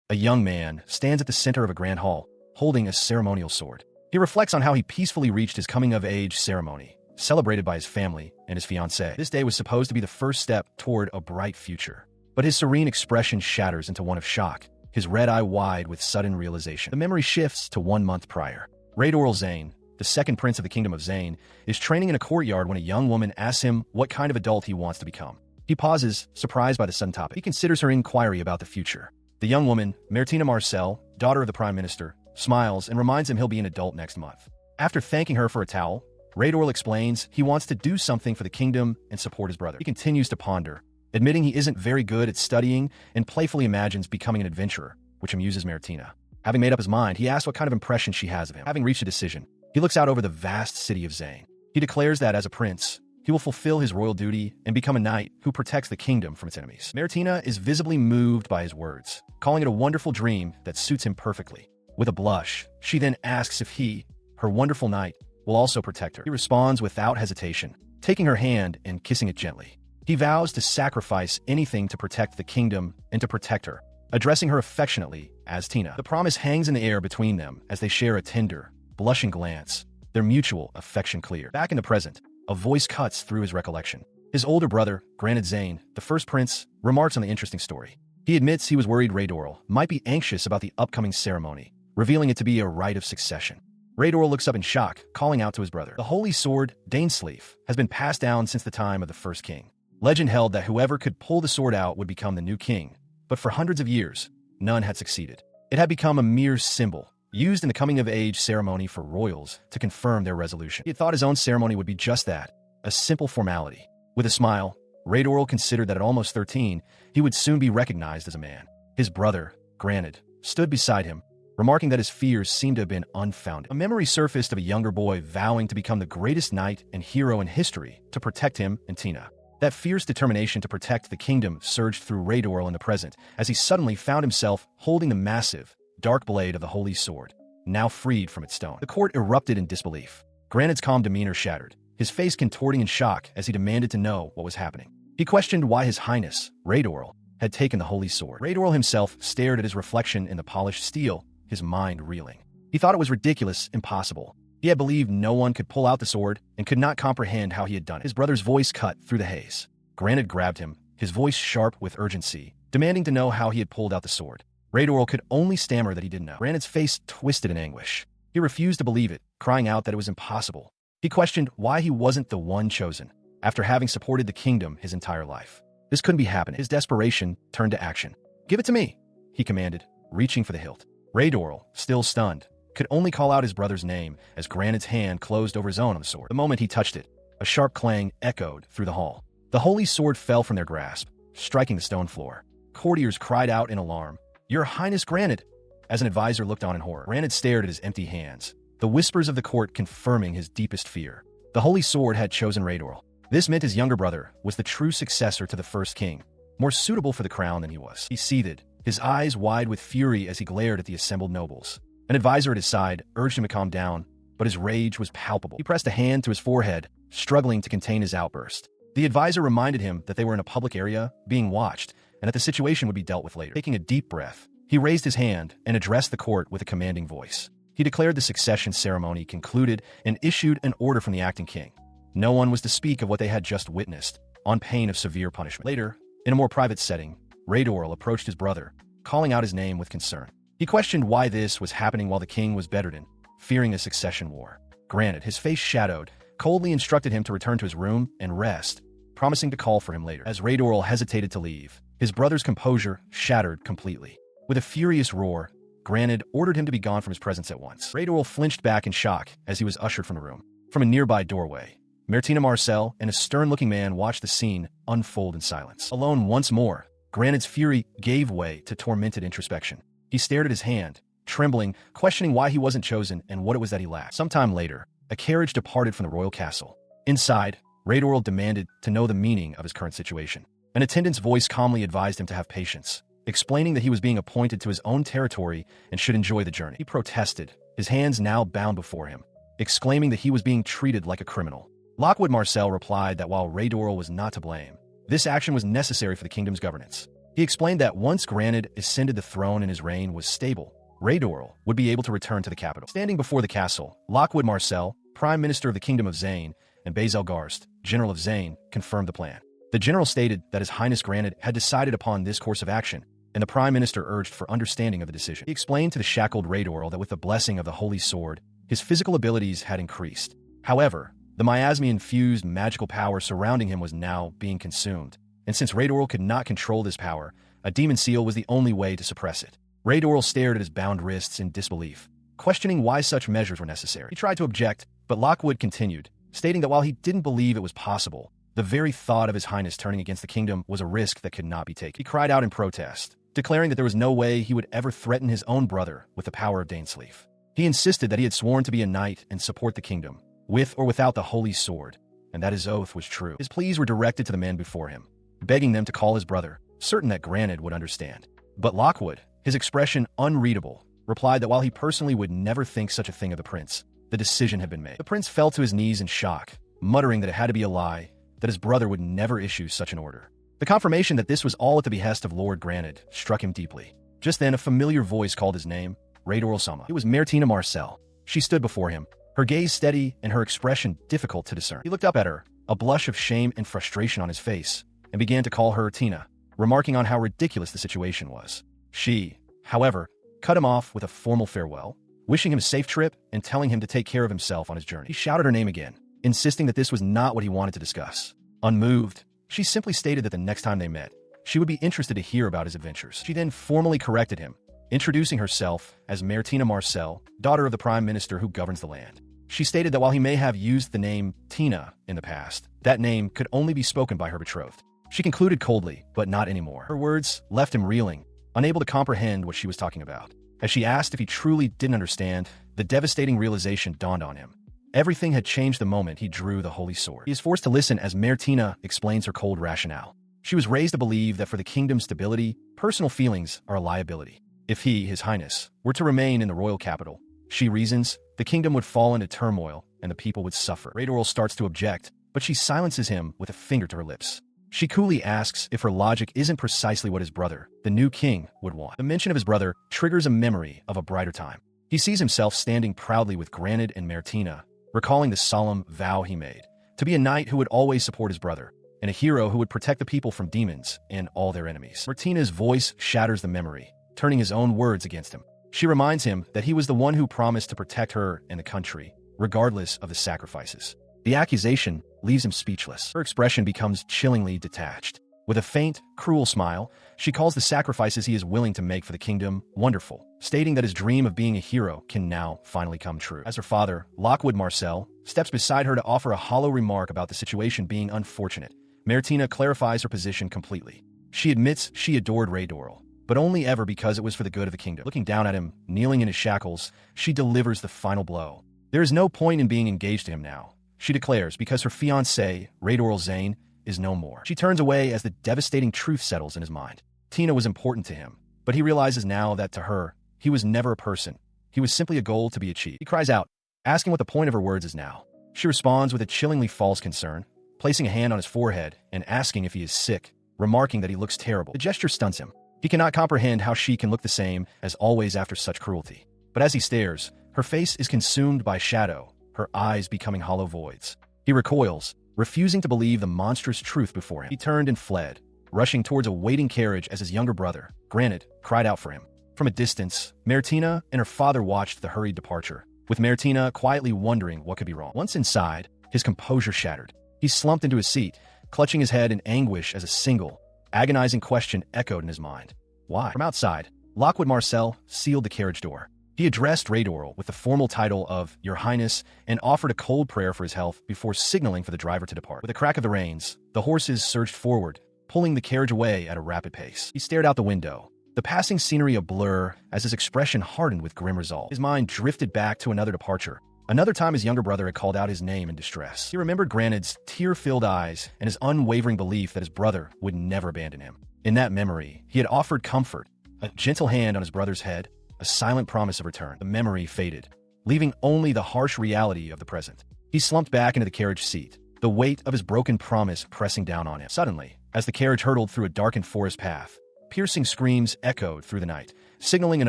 A young man stands at the center of a grand hall, holding a ceremonial sword. He reflects on how he peacefully reached his coming-of-age ceremony, celebrated by his family and his fiancée. This day was supposed to be the first step toward a bright future. But his serene expression shatters into one of shock, his red eye wide with sudden realization. The memory shifts to 1 month prior. Raidorl Zane, the second prince of the kingdom of Zane, is training in a courtyard when a young woman asks him what kind of adult he wants to become. He pauses, surprised by the sudden topic. He considers her inquiry about the future. The young woman, Martina Marcel, daughter of the prime minister, smiles and reminds him he'll be an adult next month. After thanking her for a towel, Raidorl explains he wants to do something for the kingdom and support his brother. He continues to ponder, admitting he isn't very good at studying and playfully imagines becoming an adventurer, which amuses Martina. Having made up his mind, he asks what kind of impression she has of him. Having reached a decision, he looks out over the vast city of Zane. He declares that as a prince, he will fulfill his royal duty and become a knight who protects the kingdom from its enemies. Martina is visibly moved by his words, calling it a wonderful dream that suits him perfectly. With a blush, she then asks if he, her wonderful knight, will also protect her. He responds without hesitation, taking her hand and kissing it gently. He vows to sacrifice anything to protect the kingdom and to protect her, addressing her affectionately as Tina. The promise hangs in the air between them as they share a tender, blushing glance, their mutual affection clear. Back in the present, a voice cuts through his recollection. His older brother, Granted Zane, the first prince, remarks on the interesting story. He admits he was worried Raidorl might be anxious about the upcoming ceremony, revealing it to be a rite of succession. Raidorl looks up in shock, calling out to his brother. The holy sword, Dainsleif, has been passed down since the time of the first king. Legend held that whoever could pull the sword out would become the new king, but for hundreds of years, none had succeeded. It had become a mere symbol, used in the coming-of-age ceremony for royals to confirm their resolution. He had thought his own ceremony would be just that, a simple formality. With a smile, Raidorl considered that at almost 13, he would soon be recognized as a man. His brother, Granted, stood beside him, remarking that his fears seemed to have been unfounded. A memory surfaced of a younger boy vowing to become the greatest knight and hero in history to protect him and Tina. That fierce determination to protect the kingdom surged through Raidorl in the present, as he suddenly found himself holding the massive, dark blade of the holy sword, now freed from its stone. The court erupted in disbelief. Granit's calm demeanor shattered, his face contorting in shock as he demanded to know what was happening. He questioned why His Highness, Raidorl, had taken the holy sword. Raidorl himself stared at his reflection in the polished steel, his mind reeling. He thought it was ridiculous, impossible. He had believed no one could pull out the sword and could not comprehend how he had done it. His brother's voice cut through the haze. Granted grabbed him, his voice sharp with urgency, demanding to know how he had pulled out the sword. Raidorl could only stammer that he didn't know. Granit's face twisted in anguish. He refused to believe it, crying out that it was impossible. He questioned why he wasn't the one chosen, after having supported the kingdom his entire life. This couldn't be happening. His desperation turned to action. "Give it to me," he commanded, reaching for the hilt. Raidorl, still stunned, could only call out his brother's name as Granit's hand closed over his own on the sword. The moment he touched it, a sharp clang echoed through the hall. The holy sword fell from their grasp, striking the stone floor. Courtiers cried out in alarm, "Your Highness Granit!" As an advisor looked on in horror. Granit stared at his empty hands, the whispers of the court confirming his deepest fear. The holy sword had chosen Raidorl. This meant his younger brother was the true successor to the first king, more suitable for the crown than he was. He seethed, his eyes wide with fury as he glared at the assembled nobles. An advisor at his side urged him to calm down, but his rage was palpable. He pressed a hand to his forehead, struggling to contain his outburst. The advisor reminded him that they were in a public area, being watched, and that the situation would be dealt with later. Taking a deep breath, he raised his hand and addressed the court with a commanding voice. He declared the succession ceremony concluded and issued an order from the acting king. No one was to speak of what they had just witnessed, on pain of severe punishment. Later, in a more private setting, Raidorl approached his brother, calling out his name with concern. He questioned why this was happening while the king was bedridden, fearing a succession war. Granted, his face shadowed, coldly instructed him to return to his room and rest, promising to call for him later. As Raidorl hesitated to leave, his brother's composure shattered completely. With a furious roar, Granted ordered him to be gone from his presence at once. Raidorl flinched back in shock as he was ushered from the room. From a nearby doorway, Martina Marcel and a stern-looking man watched the scene unfold in silence. Alone once more, Granit's fury gave way to tormented introspection. He stared at his hand, trembling, questioning why he wasn't chosen and what it was that he lacked. Sometime later, a carriage departed from the royal castle. Inside, Raidorl demanded to know the meaning of his current situation. An attendant's voice calmly advised him to have patience, explaining that he was being appointed to his own territory and should enjoy the journey. He protested, his hands now bound before him, exclaiming that he was being treated like a criminal. Lockwood Marcel replied that while Raidorl was not to blame, this action was necessary for the kingdom's governance. He explained that once Granted ascended the throne and his reign was stable, Raidorl would be able to return to the capital. Standing before the castle, Lockwood Marcel, Prime Minister of the Kingdom of Zane, and Basil Garst, General of Zane, confirmed the plan. The general stated that His Highness Granted had decided upon this course of action, and the Prime Minister urged for understanding of the decision. He explained to the shackled Raidorl that with the blessing of the Holy Sword, his physical abilities had increased. However, the miasma-infused magical power surrounding him was now being consumed, and since Raidorl could not control this power, a demon seal was the only way to suppress it. Raidorl stared at his bound wrists in disbelief, questioning why such measures were necessary. He tried to object, but Lockwood continued, stating that while he didn't believe it was possible, the very thought of His Highness turning against the kingdom was a risk that could not be taken. He cried out in protest, declaring that there was no way he would ever threaten his own brother with the power of Dainsleif. He insisted that he had sworn to be a knight and support the kingdom, with or without the Holy Sword, and that his oath was true. His pleas were directed to the men before him, begging them to call his brother, certain that Granted would understand. But Lockwood, his expression unreadable, replied that while he personally would never think such a thing of the prince, the decision had been made. The prince fell to his knees in shock, muttering that it had to be a lie, that his brother would never issue such an order. The confirmation that this was all at the behest of Lord Granted struck him deeply. Just then, a familiar voice called his name, Raidorl Sama. It was Martina Marcel. She stood before him, her gaze steady and her expression difficult to discern. He looked up at her, a blush of shame and frustration on his face, and began to call her Tina, remarking on how ridiculous the situation was. She, however, cut him off with a formal farewell, wishing him a safe trip and telling him to take care of himself on his journey. He shouted her name again, insisting that this was not what he wanted to discuss. Unmoved, she simply stated that the next time they met, she would be interested to hear about his adventures. She then formally corrected him, introducing herself as Martina Marcel, daughter of the Prime Minister who governs the land. She stated that while he may have used the name Tina in the past, that name could only be spoken by her betrothed. She concluded coldly, but not anymore. Her words left him reeling, unable to comprehend what she was talking about. As she asked if he truly didn't understand, the devastating realization dawned on him. Everything had changed the moment he drew the Holy Sword. He is forced to listen as Martina explains her cold rationale. She was raised to believe that for the kingdom's stability, personal feelings are a liability. If he, His Highness, were to remain in the royal capital, she reasons, the kingdom would fall into turmoil and the people would suffer. Raidorl starts to object, but she silences him with a finger to her lips. She coolly asks if her logic isn't precisely what his brother, the new king, would want. The mention of his brother triggers a memory of a brighter time. He sees himself standing proudly with Granted and Martina, recalling the solemn vow he made, to be a knight who would always support his brother, and a hero who would protect the people from demons and all their enemies. Martina's voice shatters the memory, turning his own words against him. She reminds him that he was the one who promised to protect her and the country, regardless of the sacrifices. The accusation leaves him speechless. Her expression becomes chillingly detached. With a faint, cruel smile, she calls the sacrifices he is willing to make for the kingdom wonderful, stating that his dream of being a hero can now finally come true. As her father, Lockwood Marcel, steps beside her to offer a hollow remark about the situation being unfortunate, Martina clarifies her position completely. She admits she adored Raidorl, but only ever because it was for the good of the kingdom. Looking down at him, kneeling in his shackles, she delivers the final blow. There is no point in being engaged to him now, she declares, because her fiancé, Raidorl Zane, is no more. She turns away as the devastating truth settles in his mind. Tina was important to him, but he realizes now that to her, he was never a person. He was simply a goal to be achieved. He cries out, asking what the point of her words is now. She responds with a chillingly false concern, placing a hand on his forehead and asking if he is sick, remarking that he looks terrible. The gesture stuns him. He cannot comprehend how she can look the same as always after such cruelty. But as he stares, her face is consumed by shadow, her eyes becoming hollow voids. He recoils, refusing to believe the monstrous truth before him. He turned and fled, rushing towards a waiting carriage as his younger brother, Granted, cried out for him. From a distance, Martina and her father watched the hurried departure, with Martina quietly wondering what could be wrong. Once inside, his composure shattered. He slumped into his seat, clutching his head in anguish as a single, agonizing question echoed in his mind. Why? From outside, Lockwood Marcel sealed the carriage door. He addressed Raidorl with the formal title of Your Highness and offered a cold prayer for his health before signaling for the driver to depart. With a crack of the reins, the horses surged forward, pulling the carriage away at a rapid pace. He stared out the window, the passing scenery a blur as his expression hardened with grim resolve. His mind drifted back to another departure. Another time his younger brother had called out his name in distress. He remembered Granted's tear-filled eyes and his unwavering belief that his brother would never abandon him. In that memory, he had offered comfort, a gentle hand on his brother's head, a silent promise of return. The memory faded, leaving only the harsh reality of the present. He slumped back into the carriage seat, the weight of his broken promise pressing down on him. Suddenly, as the carriage hurtled through a darkened forest path, Piercing screams echoed through the night, signaling an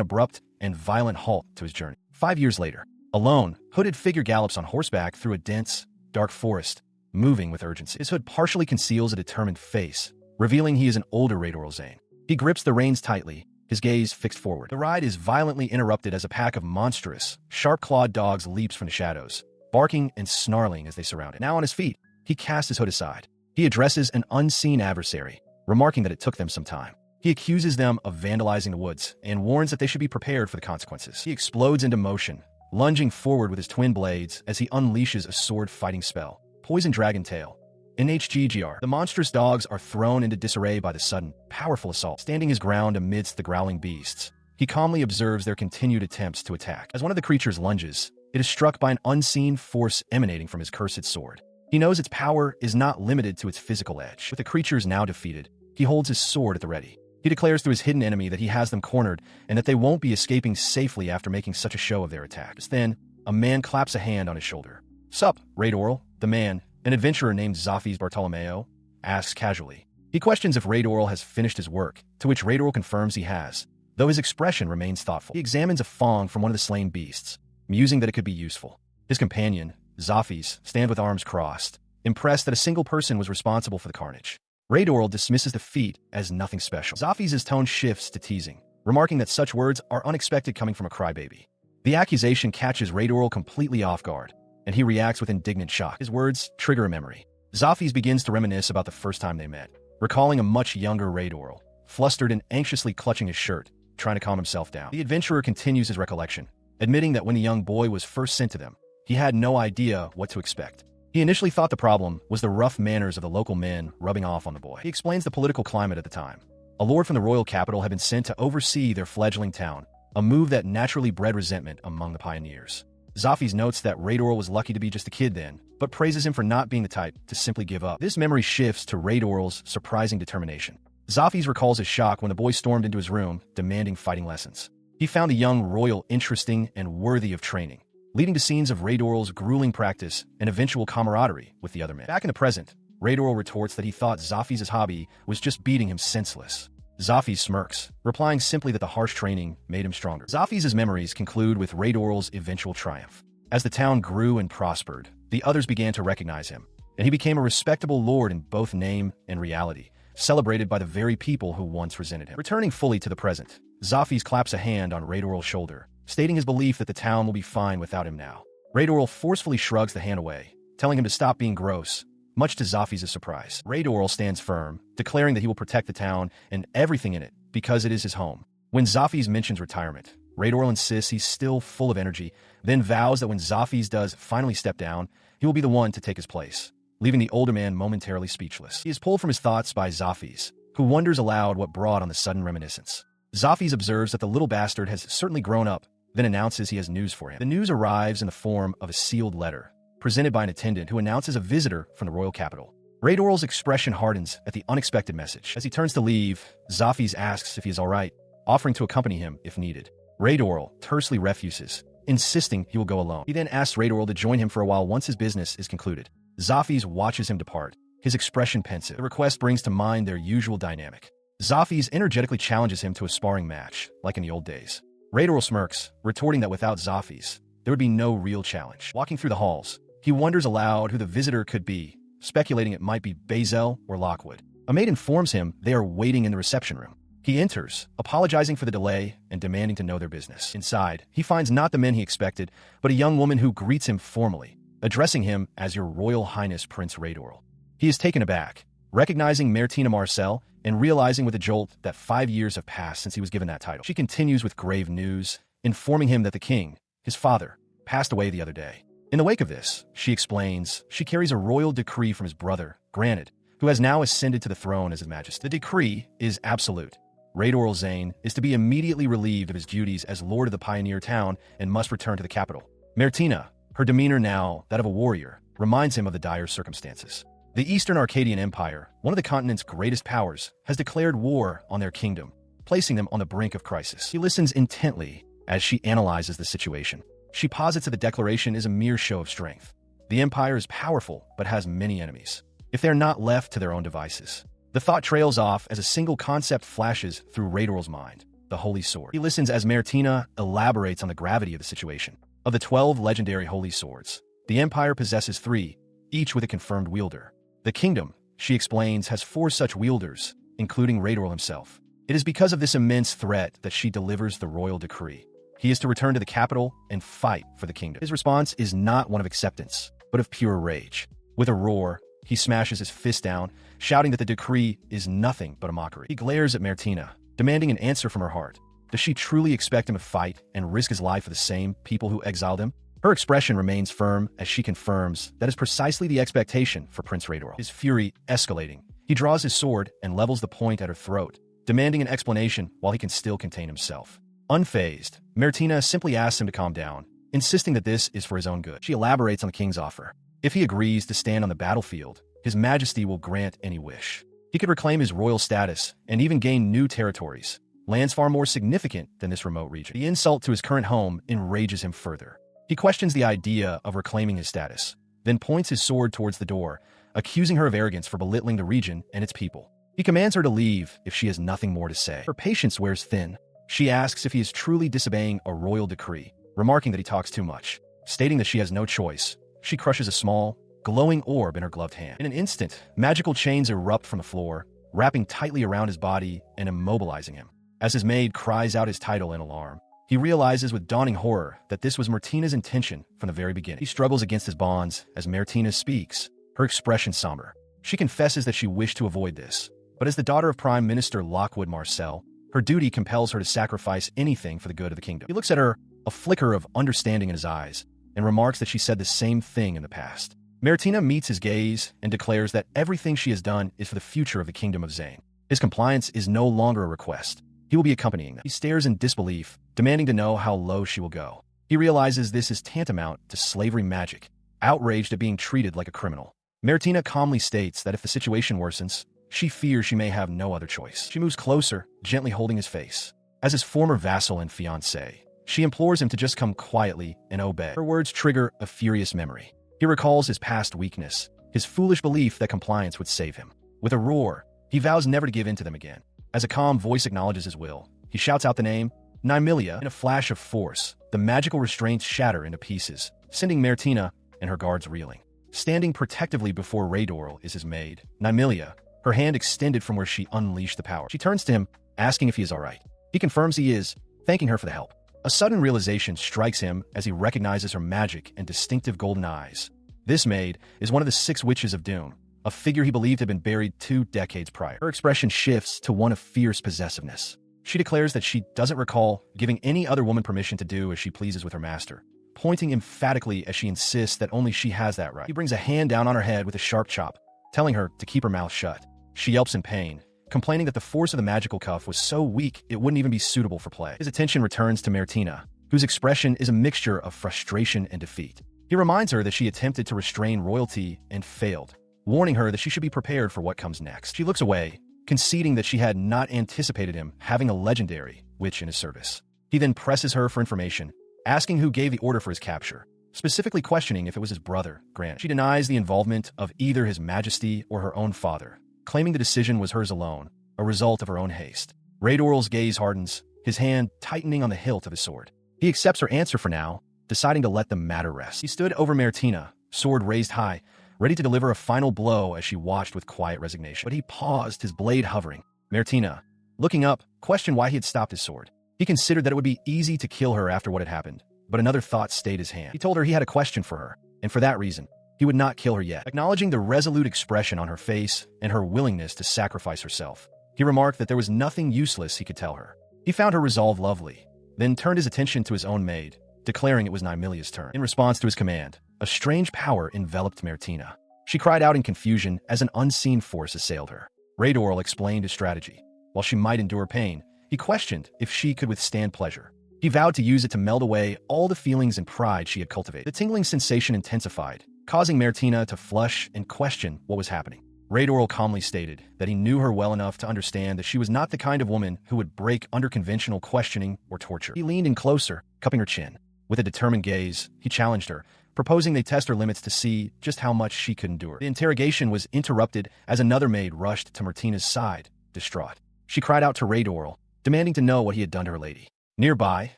abrupt and violent halt to his journey. 5 years later, a lone, hooded figure gallops on horseback through a dense, dark forest, moving with urgency. His hood partially conceals a determined face, revealing he is an older Raidorl Zane. He grips the reins tightly, his gaze fixed forward. The ride is violently interrupted as a pack of monstrous, sharp-clawed dogs leaps from the shadows, barking and snarling as they surround it. Now on his feet, he casts his hood aside. He addresses an unseen adversary, remarking that it took them some time. He accuses them of vandalizing the woods and warns that they should be prepared for the consequences. He explodes into motion, lunging forward with his twin blades as he unleashes a sword-fighting spell, Poison Dragon Tail. In HGGR, the monstrous dogs are thrown into disarray by the sudden, powerful assault. Standing his ground amidst the growling beasts, he calmly observes their continued attempts to attack. As one of the creatures lunges, it is struck by an unseen force emanating from his cursed sword. He knows its power is not limited to its physical edge. With the creatures now defeated, he holds his sword at the ready. He declares to his hidden enemy that he has them cornered and that they won't be escaping safely after making such a show of their attack. Just then, a man claps a hand on his shoulder. "Sup, Raidorl?" The man, an adventurer named Zafis Bartolomeo, asks casually. He questions if Raidorl has finished his work, to which Raidorl confirms he has, though his expression remains thoughtful. He examines a fong from one of the slain beasts, musing that it could be useful. His companion, Zafis, stands with arms crossed, impressed that a single person was responsible for the carnage. Raidorl dismisses the feat as nothing special. Zafis' tone shifts to teasing, remarking that such words are unexpected coming from a crybaby. The accusation catches Raidorl completely off guard, and he reacts with indignant shock. His words trigger a memory. Zafis begins to reminisce about the first time they met, recalling a much younger Raidorl, flustered and anxiously clutching his shirt, trying to calm himself down. The adventurer continues his recollection, admitting that when the young boy was first sent to them, he had no idea what to expect. He initially thought the problem was the rough manners of the local men rubbing off on the boy. He explains the political climate at the time. A lord from the royal capital had been sent to oversee their fledgling town, a move that naturally bred resentment among the pioneers. Zafis notes that Raidorl was lucky to be just a kid then, but praises him for not being the type to simply give up. This memory shifts to Raidorl's surprising determination. Zafis recalls his shock when the boy stormed into his room, demanding fighting lessons. He found the young royal interesting and worthy of training, leading to scenes of Raidorl's grueling practice and eventual camaraderie with the other men. Back in the present, Raidorl retorts that he thought Zafis' hobby was just beating him senseless. Zafis smirks, replying simply that the harsh training made him stronger. Zafis' memories conclude with Raidorl's eventual triumph. As the town grew and prospered, the others began to recognize him, and he became a respectable lord in both name and reality, celebrated by the very people who once resented him. Returning fully to the present, Zafis claps a hand on Raidorl's shoulder, stating his belief that the town will be fine without him now. Raidorl forcefully shrugs the hand away, telling him to stop being gross, much to Zafis' surprise. Raidorl stands firm, declaring that he will protect the town and everything in it because it is his home. When Zafis mentions retirement, Raidorl insists he's still full of energy, then vows that when Zafis does finally step down, he will be the one to take his place, leaving the older man momentarily speechless. He is pulled from his thoughts by Zafis, who wonders aloud what brought on the sudden reminiscence. Zafis observes that the little bastard has certainly grown up, then announces he has news for him. The news arrives in the form of a sealed letter, presented by an attendant who announces a visitor from the royal capital. Raidorl's expression hardens at the unexpected message. As he turns to leave, Zafis asks if he is all right, offering to accompany him if needed. Raidorl tersely refuses, insisting he will go alone. He then asks Raidorl to join him for a while once his business is concluded. Zafis watches him depart, his expression pensive. The request brings to mind their usual dynamic. Zafis energetically challenges him to a sparring match, like in the old days. Raidorl smirks, retorting that without Zafis, there would be no real challenge. Walking through the halls, he wonders aloud who the visitor could be, speculating it might be Bazel or Lockwood. A maid informs him they are waiting in the reception room. He enters, apologizing for the delay and demanding to know their business. Inside, he finds not the men he expected, but a young woman who greets him formally, addressing him as Your Royal Highness Prince Raidorl. He is taken aback, recognizing Martina Marcel and realizing with a jolt that 5 years have passed since he was given that title. She continues with grave news, informing him that the king, his father, passed away the other day. In the wake of this, she explains, she carries a royal decree from his brother, Granted, who has now ascended to the throne as His Majesty. The decree is absolute. Raidorl Zane is to be immediately relieved of his duties as Lord of the Pioneer Town and must return to the capital. Martina, her demeanor now that of a warrior, reminds him of the dire circumstances. The Eastern Arcadian Empire, one of the continent's greatest powers, has declared war on their kingdom, placing them on the brink of crisis. He listens intently as she analyzes the situation. She posits that the declaration is a mere show of strength. The empire is powerful, but has many enemies. If they are not left to their own devices, the The thought trails off as a single concept flashes through Raidorl's mind: the Holy Sword. He listens as Martina elaborates on the gravity of the situation. Of the 12 legendary Holy Swords, the Empire possesses 3, each with a confirmed wielder. The kingdom, she explains, has 4 such wielders, including Raidorl himself. It is because of this immense threat that she delivers the royal decree. He is to return to the capital and fight for the kingdom. His response is not one of acceptance, but of pure rage. With a roar, he smashes his fist down, shouting that the decree is nothing but a mockery. He glares at Martina, demanding an answer from her heart. Does she truly expect him to fight and risk his life for the same people who exiled him? Her expression remains firm as she confirms that is precisely the expectation for Prince Raidorl. His fury escalating, he draws his sword and levels the point at her throat, demanding an explanation while he can still contain himself. Unfazed, Martina simply asks him to calm down, insisting that this is for his own good. She elaborates on the king's offer. If he agrees to stand on the battlefield, His Majesty will grant any wish. He could reclaim his royal status and even gain new territories, lands far more significant than this remote region. The insult to his current home enrages him further. He questions the idea of reclaiming his status, then points his sword towards the door, accusing her of arrogance for belittling the region and its people. He commands her to leave if she has nothing more to say. Her patience wears thin. She asks if he is truly disobeying a royal decree, remarking that he talks too much. Stating that she has no choice, she crushes a small, glowing orb in her gloved hand. In an instant, magical chains erupt from the floor, wrapping tightly around his body and immobilizing him. As his maid cries out his title in alarm, he realizes with dawning horror that this was Martina's intention from the very beginning. He struggles against his bonds as Martina speaks, her expression somber. She confesses that she wished to avoid this, but as the daughter of Prime Minister Lockwood Marcel, her duty compels her to sacrifice anything for the good of the kingdom. He looks at her, a flicker of understanding in his eyes, and remarks that she said the same thing in the past. Martina meets his gaze and declares that everything she has done is for the future of the kingdom of Zane. His compliance is no longer a request. He will be accompanying them. He stares in disbelief, demanding to know how low she will go. He realizes this is tantamount to slavery magic, outraged at being treated like a criminal. Martina calmly states that if the situation worsens, she fears she may have no other choice. She moves closer, gently holding his face. As his former vassal and fiancé, she implores him to just come quietly and obey. Her words trigger a furious memory. He recalls his past weakness, his foolish belief that compliance would save him. With a roar, he vows never to give in to them again. As a calm voice acknowledges his will, he shouts out the name, Nymelia. In a flash of force, the magical restraints shatter into pieces, sending Martina and her guards reeling. Standing protectively before Raidorl is his maid, Nymelia, her hand extended from where she unleashed the power. She turns to him, asking if he is all right. He confirms he is, thanking her for the help. A sudden realization strikes him as he recognizes her magic and distinctive golden eyes. This maid is one of the 6 witches of Doom, a figure he believed had been buried 2 decades prior. Her expression shifts to one of fierce possessiveness. She declares that she doesn't recall giving any other woman permission to do as she pleases with her master, pointing emphatically as she insists that only she has that right. He brings a hand down on her head with a sharp chop, telling her to keep her mouth shut. She yelps in pain, complaining that the force of the magical cuff was so weak it wouldn't even be suitable for play. His attention returns to Martina, whose expression is a mixture of frustration and defeat. He reminds her that she attempted to restrain royalty and failed, warning her that she should be prepared for what comes next. She looks away, conceding that she had not anticipated him having a legendary witch in his service. He then presses her for information, asking who gave the order for his capture, specifically questioning if it was his brother, Grant. She denies the involvement of either His Majesty or her own father, claiming the decision was hers alone, a result of her own haste. Raidorl's gaze hardens, his hand tightening on the hilt of his sword. He accepts her answer for now, deciding to let the matter rest. He stood over Martina, sword raised high, ready to deliver a final blow as she watched with quiet resignation. But he paused, his blade hovering. Martina, looking up, questioned why he had stopped his sword. He considered that it would be easy to kill her after what had happened, but another thought stayed his hand. He told her he had a question for her, and for that reason, he would not kill her yet. Acknowledging the resolute expression on her face and her willingness to sacrifice herself, he remarked that there was nothing useless he could tell her. He found her resolve lovely, then turned his attention to his own maid, declaring it was Nymelia's turn. In response to his command, a strange power enveloped Martina. She cried out in confusion as an unseen force assailed her. Raidorl explained his strategy. While she might endure pain, he questioned if she could withstand pleasure. He vowed to use it to meld away all the feelings and pride she had cultivated. The tingling sensation intensified, causing Martina to flush and question what was happening. Raidorl calmly stated that he knew her well enough to understand that she was not the kind of woman who would break under conventional questioning or torture. He leaned in closer, cupping her chin. With a determined gaze, he challenged her, proposing they test her limits to see just how much she could endure. The interrogation was interrupted as another maid rushed to Martina's side, distraught. She cried out to Raidorl, demanding to know what he had done to her lady. Nearby,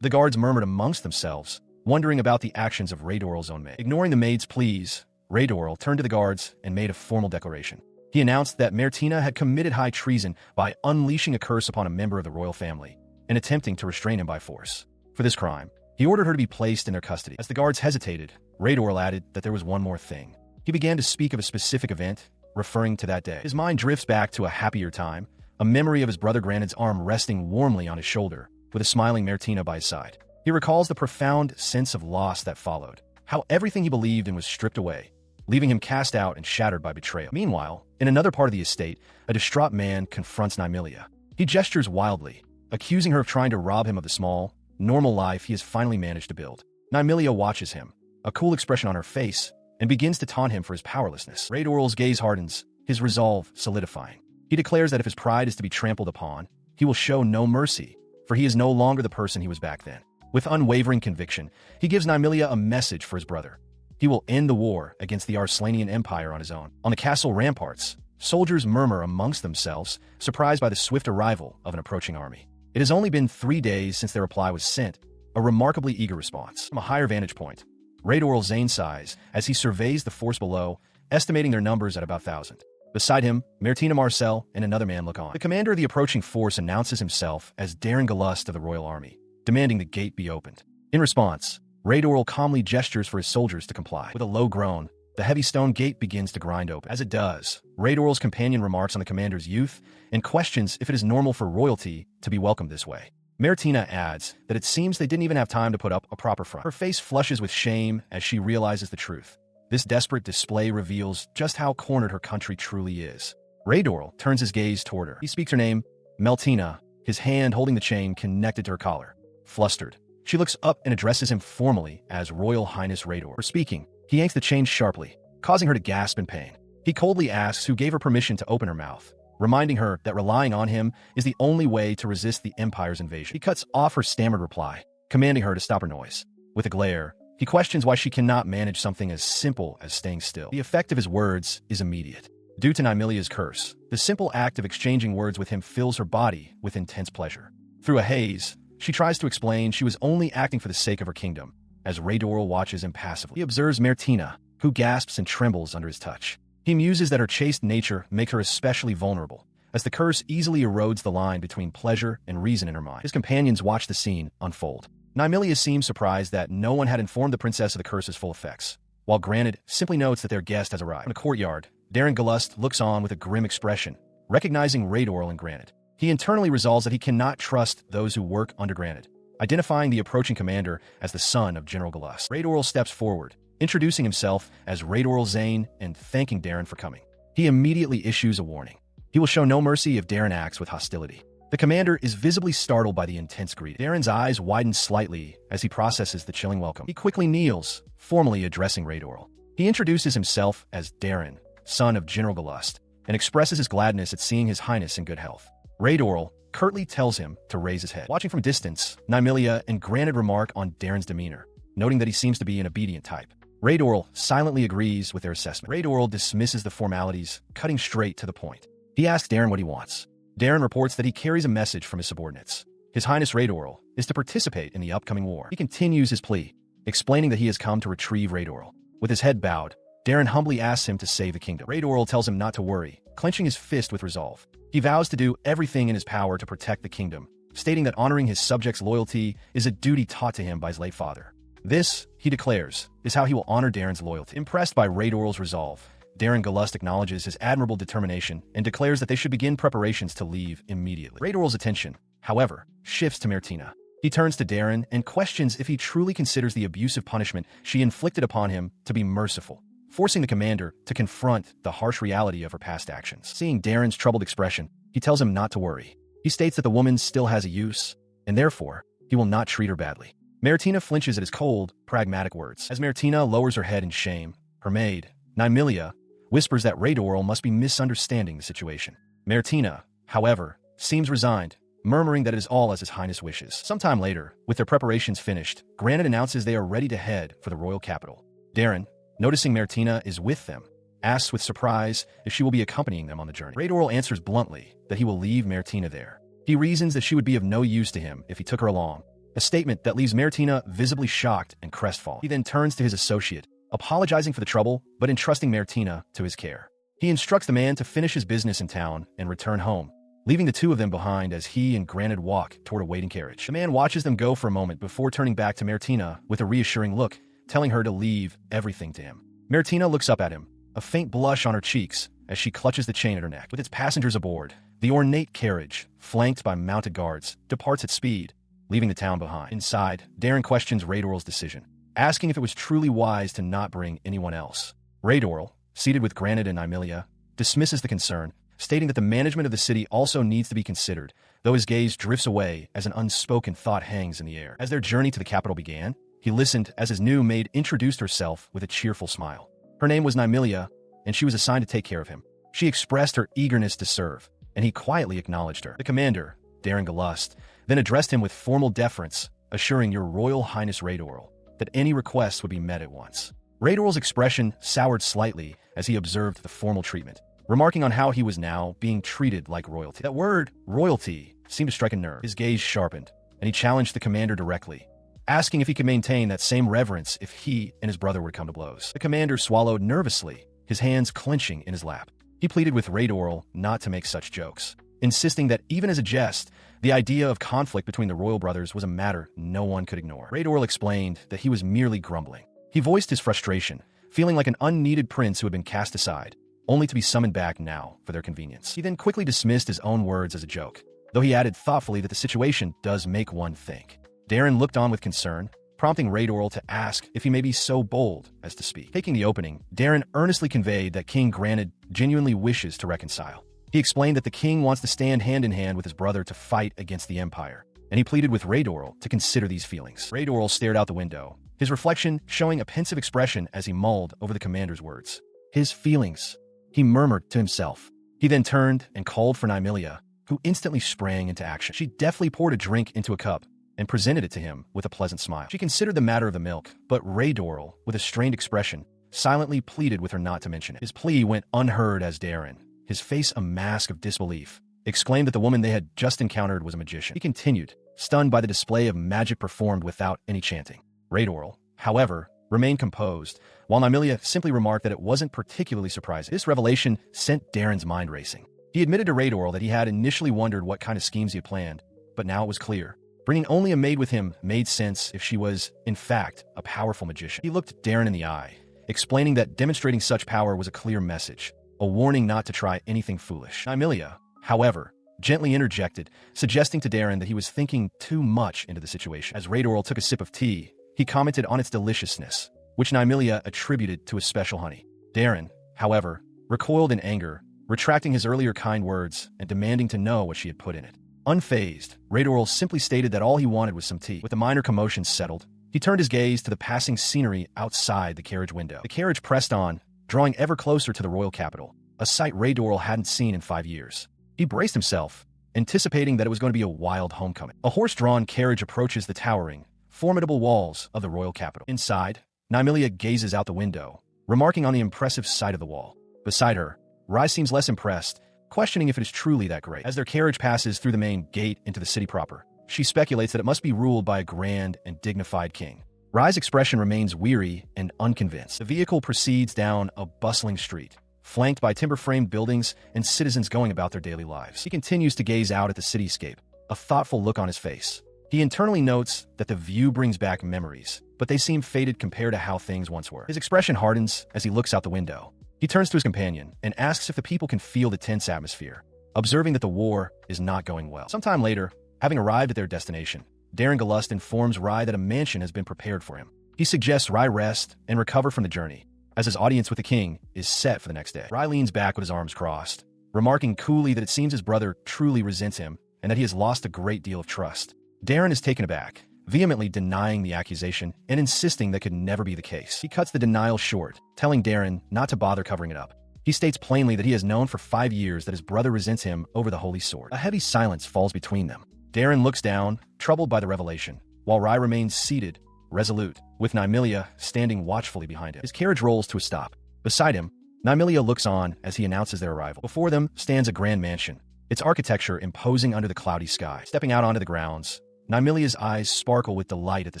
the guards murmured amongst themselves, wondering about the actions of Raidorl's own maid. Ignoring the maid's pleas, Raidorl turned to the guards and made a formal declaration. He announced that Martina had committed high treason by unleashing a curse upon a member of the royal family and attempting to restrain him by force. For this crime, he ordered her to be placed in their custody. As the guards hesitated, Raidorl added that there was one more thing. He began to speak of a specific event, referring to that day. His mind drifts back to a happier time, a memory of his brother Granit's arm resting warmly on his shoulder, with a smiling Martina by his side. He recalls the profound sense of loss that followed, how everything he believed in was stripped away, leaving him cast out and shattered by betrayal. Meanwhile, in another part of the estate, a distraught man confronts Nymelia. He gestures wildly, accusing her of trying to rob him of the small, normal life he has finally managed to build. Nymelia watches him, a cool expression on her face, and begins to taunt him for his powerlessness. Raidorl's gaze hardens, his resolve solidifying. He declares that if his pride is to be trampled upon, he will show no mercy, for he is no longer the person he was back then. With unwavering conviction, he gives Nymelia a message for his brother. He will end the war against the Arslanian Empire on his own. On the castle ramparts, soldiers murmur amongst themselves, surprised by the swift arrival of an approaching army. It has only been 3 days since their reply was sent, a remarkably eager response. From a higher vantage point, Raidorl Zane sighs as he surveys the force below, estimating their numbers at about 1,000. Beside him, Martina Marcel and another man look on. The commander of the approaching force announces himself as Darren Galust of the Royal Army, demanding the gate be opened. In response, Raidorl calmly gestures for his soldiers to comply. With a low groan, the heavy stone gate begins to grind open. As it does, Raidorl's companion remarks on the commander's youth and questions if it is normal for royalty to be welcomed this way. Martina adds that it seems they didn't even have time to put up a proper front. Her face flushes with shame as she realizes the truth. This desperate display reveals just how cornered her country truly is. Raidorl turns his gaze toward her. He speaks her name, Meltina, his hand holding the chain connected to her collar. Flustered, she looks up and addresses him formally as Royal Highness Raidorl. For speaking, he yanks the chain sharply, causing her to gasp in pain. He coldly asks who gave her permission to open her mouth, reminding her that relying on him is the only way to resist the Empire's invasion. He cuts off her stammered reply, commanding her to stop her noise. With a glare, he questions why she cannot manage something as simple as staying still. The effect of his words is immediate. Due to Nymelia's curse, the simple act of exchanging words with him fills her body with intense pleasure. Through a haze, she tries to explain she was only acting for the sake of her kingdom, as Raidorl watches impassively. He observes Martina, who gasps and trembles under his touch. He muses that her chaste nature makes her especially vulnerable, as the curse easily erodes the line between pleasure and reason in her mind. His companions watch the scene unfold. Nymelia seems surprised that no one had informed the princess of the curse's full effects, while Granite simply notes that their guest has arrived. In a courtyard, Darren Galust looks on with a grim expression, recognizing Raidorl and Granite. He internally resolves that he cannot trust those who work under Granite, identifying the approaching commander as the son of General Galust. Raidorl steps forward, introducing himself as Raidorl Zane and thanking Darren for coming. He immediately issues a warning. He will show no mercy if Darren acts with hostility. The commander is visibly startled by the intense greeting. Darren's eyes widen slightly as he processes the chilling welcome. He quickly kneels, formally addressing Raidorl. He introduces himself as Darren, son of General Galust, and expresses his gladness at seeing his highness in good health. Raidorl curtly tells him to raise his head. Watching from distance, Nymelia and Granite remark on Darren's demeanor, noting that he seems to be an obedient type. Raidorl silently agrees with their assessment. Raidorl dismisses the formalities, cutting straight to the point. He asks Darren what he wants. Darren reports that he carries a message from his subordinates. His Highness Raidorl is to participate in the upcoming war. He continues his plea, explaining that he has come to retrieve Raidorl. With his head bowed, Darren humbly asks him to save the kingdom. Raidorl tells him not to worry, clenching his fist with resolve. He vows to do everything in his power to protect the kingdom, stating that honoring his subjects' loyalty is a duty taught to him by his late father. This, he declares, is how he will honor Darren's loyalty. Impressed by Raidorl's resolve, Darren Galust acknowledges his admirable determination and declares that they should begin preparations to leave immediately. Raidorl's attention, however, shifts to Martina. He turns to Darren and questions if he truly considers the abusive punishment she inflicted upon him to be merciful, forcing the commander to confront the harsh reality of her past actions. Seeing Darren's troubled expression, he tells him not to worry. He states that the woman still has a use, and therefore, he will not treat her badly. Martina flinches at his cold, pragmatic words. As Martina lowers her head in shame, her maid, Nymelia, whispers that Raidorl must be misunderstanding the situation. Martina, however, seems resigned, murmuring that it is all as His Highness wishes. Sometime later, with their preparations finished, Granite announces they are ready to head for the royal capital. Darren, noticing Martina is with them, asks with surprise if she will be accompanying them on the journey. Raidorl answers bluntly that he will leave Martina there. He reasons that she would be of no use to him if he took her along, a statement that leaves Martina visibly shocked and crestfallen. He then turns to his associate, apologizing for the trouble, but entrusting Martina to his care. He instructs the man to finish his business in town and return home, leaving the two of them behind as he and Granite walk toward a waiting carriage. The man watches them go for a moment before turning back to Martina with a reassuring look, telling her to leave everything to him. Martina looks up at him, a faint blush on her cheeks as she clutches the chain at her neck. With its passengers aboard, the ornate carriage, flanked by mounted guards, departs at speed, leaving the town behind. Inside, Darren questions Raidorl's decision, asking if it was truly wise to not bring anyone else. Raidorl, seated with Granite and Nymelia, dismisses the concern, stating that the management of the city also needs to be considered, though his gaze drifts away as an unspoken thought hangs in the air. As their journey to the capital began, he listened as his new maid introduced herself with a cheerful smile. Her name was Nymelia, and she was assigned to take care of him. She expressed her eagerness to serve, and he quietly acknowledged her. The commander, Darren Galust, then addressed him with formal deference, assuring Your Royal Highness Raidorl that any requests would be met at once. Raidorl's expression soured slightly as he observed the formal treatment, remarking on how he was now being treated like royalty. That word, royalty, seemed to strike a nerve. His gaze sharpened, and he challenged the commander directly, asking if he could maintain that same reverence if he and his brother would come to blows. The commander swallowed nervously, his hands clenching in his lap. He pleaded with Raidorl not to make such jokes, insisting that even as a jest, the idea of conflict between the royal brothers was a matter no one could ignore. Raidorl explained that he was merely grumbling. He voiced his frustration, feeling like an unneeded prince who had been cast aside, only to be summoned back now for their convenience. He then quickly dismissed his own words as a joke, though he added thoughtfully that the situation does make one think. Darren looked on with concern, prompting Raidorl to ask if he may be so bold as to speak. Taking the opening, Darren earnestly conveyed that King Granite genuinely wishes to reconcile. He explained that the king wants to stand hand in hand with his brother to fight against the Empire, and he pleaded with Raidorl to consider these feelings. Raidorl stared out the window, his reflection showing a pensive expression as he mulled over the commander's words. His feelings, he murmured to himself. He then turned and called for Nymelia, who instantly sprang into action. She deftly poured a drink into a cup and presented it to him with a pleasant smile. She considered the matter of the milk, but Raidorl, with a strained expression, silently pleaded with her not to mention it. His plea went unheard as Darren, his face a mask of disbelief, exclaimed that the woman they had just encountered was a magician. He continued, stunned by the display of magic performed without any chanting. Raidorl, however, remained composed, while Nymelia simply remarked that it wasn't particularly surprising. This revelation sent Darren's mind racing. He admitted to Raidorl that he had initially wondered what kind of schemes he had planned, but now it was clear. Bringing only a maid with him made sense if she was, in fact, a powerful magician. He looked Darren in the eye, explaining that demonstrating such power was a clear message, a warning not to try anything foolish. Nymelia, however, gently interjected, suggesting to Darren that he was thinking too much into the situation. As Raidorl took a sip of tea, he commented on its deliciousness, which Nymelia attributed to his special honey. Darren, however, recoiled in anger, retracting his earlier kind words and demanding to know what she had put in it. Unfazed, Raidorl simply stated that all he wanted was some tea. With the minor commotion settled, he turned his gaze to the passing scenery outside the carriage window. The carriage pressed on, drawing ever closer to the royal capital, a sight Raidorl hadn't seen in 5 years. He braced himself, anticipating that it was going to be a wild homecoming. A horse-drawn carriage approaches the towering, formidable walls of the royal capital. Inside, Nymelia gazes out the window, remarking on the impressive sight of the wall. Beside her, Rai seems less impressed, questioning if it is truly that great. As their carriage passes through the main gate into the city proper, she speculates that it must be ruled by a grand and dignified king. Rai's expression remains weary and unconvinced. The vehicle proceeds down a bustling street, flanked by timber-framed buildings and citizens going about their daily lives. He continues to gaze out at the cityscape, a thoughtful look on his face. He internally notes that the view brings back memories, but they seem faded compared to how things once were. His expression hardens as he looks out the window. He turns to his companion and asks if the people can feel the tense atmosphere, observing that the war is not going well. Sometime later, having arrived at their destination, Darren Galust informs Rai that a mansion has been prepared for him. He suggests Rai rest and recover from the journey, as his audience with the king is set for the next day. Rai leans back with his arms crossed, remarking coolly that it seems his brother truly resents him and that he has lost a great deal of trust. Darren is taken aback, vehemently denying the accusation and insisting that could never be the case. He cuts the denial short, telling Darren not to bother covering it up. He states plainly that he has known for 5 years that his brother resents him over the holy sword. A heavy silence falls between them. Darren looks down, troubled by the revelation, while Rai remains seated, resolute, with Nymelia standing watchfully behind him. His carriage rolls to a stop. Beside him, Nymelia looks on as he announces their arrival. Before them stands a grand mansion, its architecture imposing under the cloudy sky. Stepping out onto the grounds, Nymelia's eyes sparkle with delight at the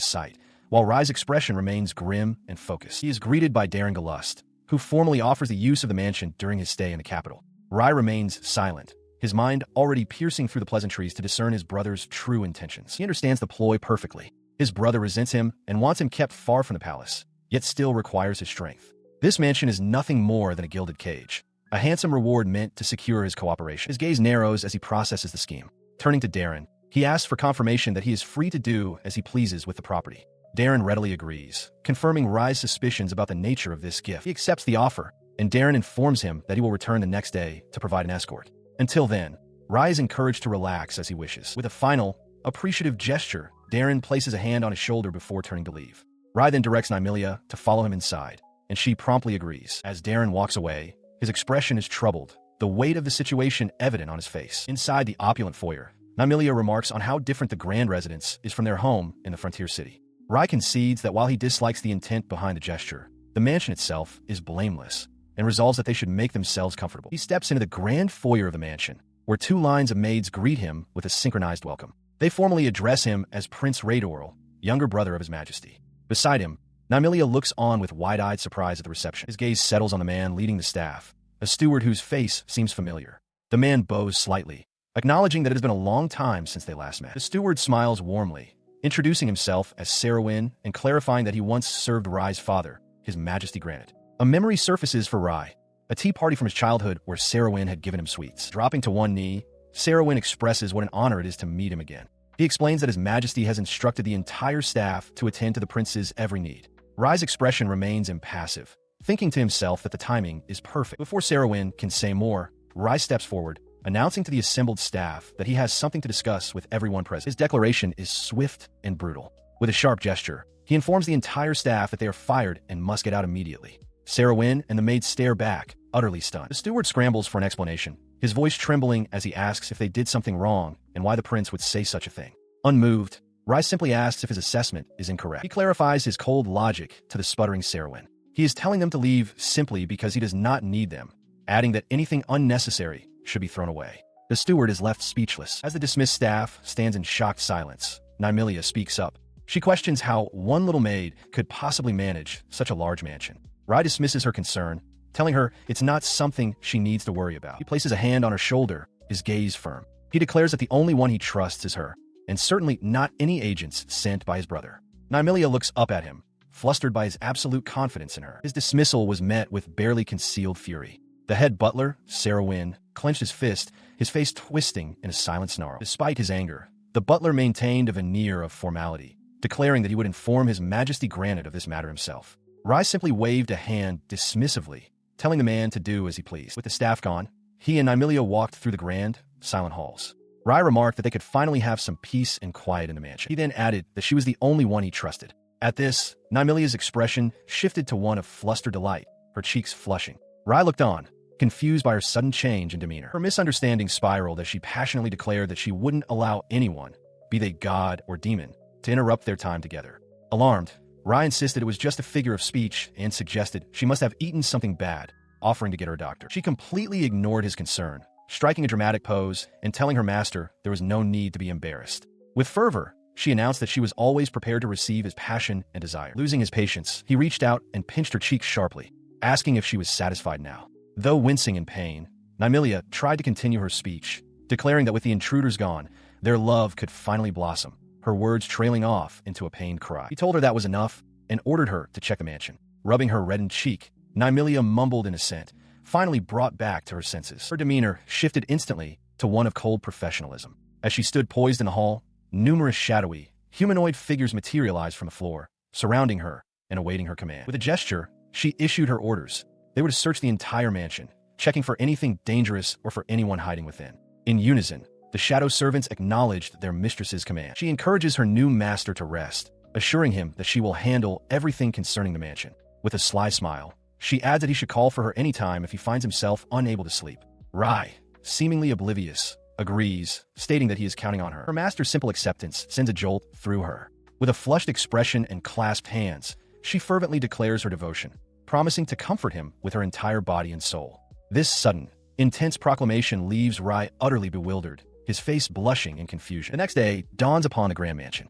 sight, while Rai's expression remains grim and focused. He is greeted by Darren Galust, who formally offers the use of the mansion during his stay in the capital. Rai remains silent, his mind already piercing through the pleasantries to discern his brother's true intentions. He understands the ploy perfectly. His brother resents him and wants him kept far from the palace, yet still requires his strength. This mansion is nothing more than a gilded cage, a handsome reward meant to secure his cooperation. His gaze narrows as he processes the scheme. Turning to Darren, he asks for confirmation that he is free to do as he pleases with the property. Darren readily agrees, confirming Rai's suspicions about the nature of this gift. He accepts the offer, and Darren informs him that he will return the next day to provide an escort. Until then, Rai is encouraged to relax as he wishes. With a final, appreciative gesture, Darren places a hand on his shoulder before turning to leave. Rai then directs Nymelia to follow him inside, and she promptly agrees. As Darren walks away, his expression is troubled, the weight of the situation evident on his face. Inside the opulent foyer, Nymelia remarks on how different the grand residence is from their home in the frontier city. Rai concedes that while he dislikes the intent behind the gesture, the mansion itself is blameless, and resolves that they should make themselves comfortable. He steps into the grand foyer of the mansion, where 2 lines of maids greet him with a synchronized welcome. They formally address him as Prince Raidorl, younger brother of His Majesty. Beside him, Nymelia looks on with wide-eyed surprise at the reception. His gaze settles on the man leading the staff, a steward whose face seems familiar. The man bows slightly, acknowledging that it has been a long time since they last met. The steward smiles warmly, introducing himself as Sarah and clarifying that he once served Rai's father, His Majesty Granite. A memory surfaces for Rai, a tea party from his childhood where Sarah had given him sweets. Dropping to one knee, Sarah expresses what an honor it is to meet him again. He explains that His Majesty has instructed the entire staff to attend to the prince's every need. Rai's expression remains impassive, thinking to himself that the timing is perfect. Before Sarah can say more, Rai steps forward, announcing to the assembled staff that he has something to discuss with everyone present. His declaration is swift and brutal. With a sharp gesture, he informs the entire staff that they are fired and must get out immediately. Sarah and the maids stare back, utterly stunned. The steward scrambles for an explanation, his voice trembling as he asks if they did something wrong and why the prince would say such a thing. Unmoved, Rai simply asks if his assessment is incorrect. He clarifies his cold logic to the sputtering Sarah. He is telling them to leave simply because he does not need them, adding that anything unnecessary should be thrown away. The steward is left speechless. As the dismissed staff stands in shocked silence, Nymelia speaks up. She questions how one little maid could possibly manage such a large mansion. Rai dismisses her concern, telling her it's not something she needs to worry about. He places a hand on her shoulder, his gaze firm. He declares that the only one he trusts is her, and certainly not any agents sent by his brother. Nymelia looks up at him, flustered by his absolute confidence in her. His dismissal was met with barely concealed fury. The head butler, Sarah clenched his fist, his face twisting in a silent snarl. Despite his anger, the butler maintained a veneer of formality, declaring that he would inform His Majesty Granite of this matter himself. Rai simply waved a hand dismissively, telling the man to do as he pleased. With the staff gone, he and Nymelia walked through the grand, silent halls. Rai remarked that they could finally have some peace and quiet in the mansion. He then added that she was the only one he trusted. At this, Nymelia's expression shifted to one of flustered delight, her cheeks flushing. Rai looked on, confused by her sudden change in demeanor. Her misunderstanding spiraled as she passionately declared that she wouldn't allow anyone, be they god or demon, to interrupt their time together. Alarmed, Rai insisted it was just a figure of speech and suggested she must have eaten something bad, offering to get her a doctor. She completely ignored his concern, striking a dramatic pose and telling her master there was no need to be embarrassed. With fervor, she announced that she was always prepared to receive his passion and desire. Losing his patience, he reached out and pinched her cheek sharply, asking if she was satisfied now. Though wincing in pain, Nymelia tried to continue her speech, declaring that with the intruders gone, their love could finally blossom, her words trailing off into a pained cry. He told her that was enough and ordered her to check the mansion. Rubbing her reddened cheek, Nymelia mumbled in assent, finally brought back to her senses. Her demeanor shifted instantly to one of cold professionalism. As she stood poised in the hall, numerous shadowy, humanoid figures materialized from the floor, surrounding her and awaiting her command. With a gesture, she issued her orders. They were to search the entire mansion, checking for anything dangerous or for anyone hiding within. In unison, the shadow servants acknowledged their mistress's command. She encourages her new master to rest, assuring him that she will handle everything concerning the mansion. With a sly smile, She adds that he should call for her anytime if he finds himself unable to sleep. Rai, seemingly oblivious, agrees, stating that he is counting on her. Her master's simple acceptance sends a jolt through her. With a flushed expression and clasped hands, she fervently declares her devotion, promising to comfort him with her entire body and soul. This sudden, intense proclamation leaves Rai utterly bewildered, his face blushing in confusion. The next day dawns upon the grand mansion.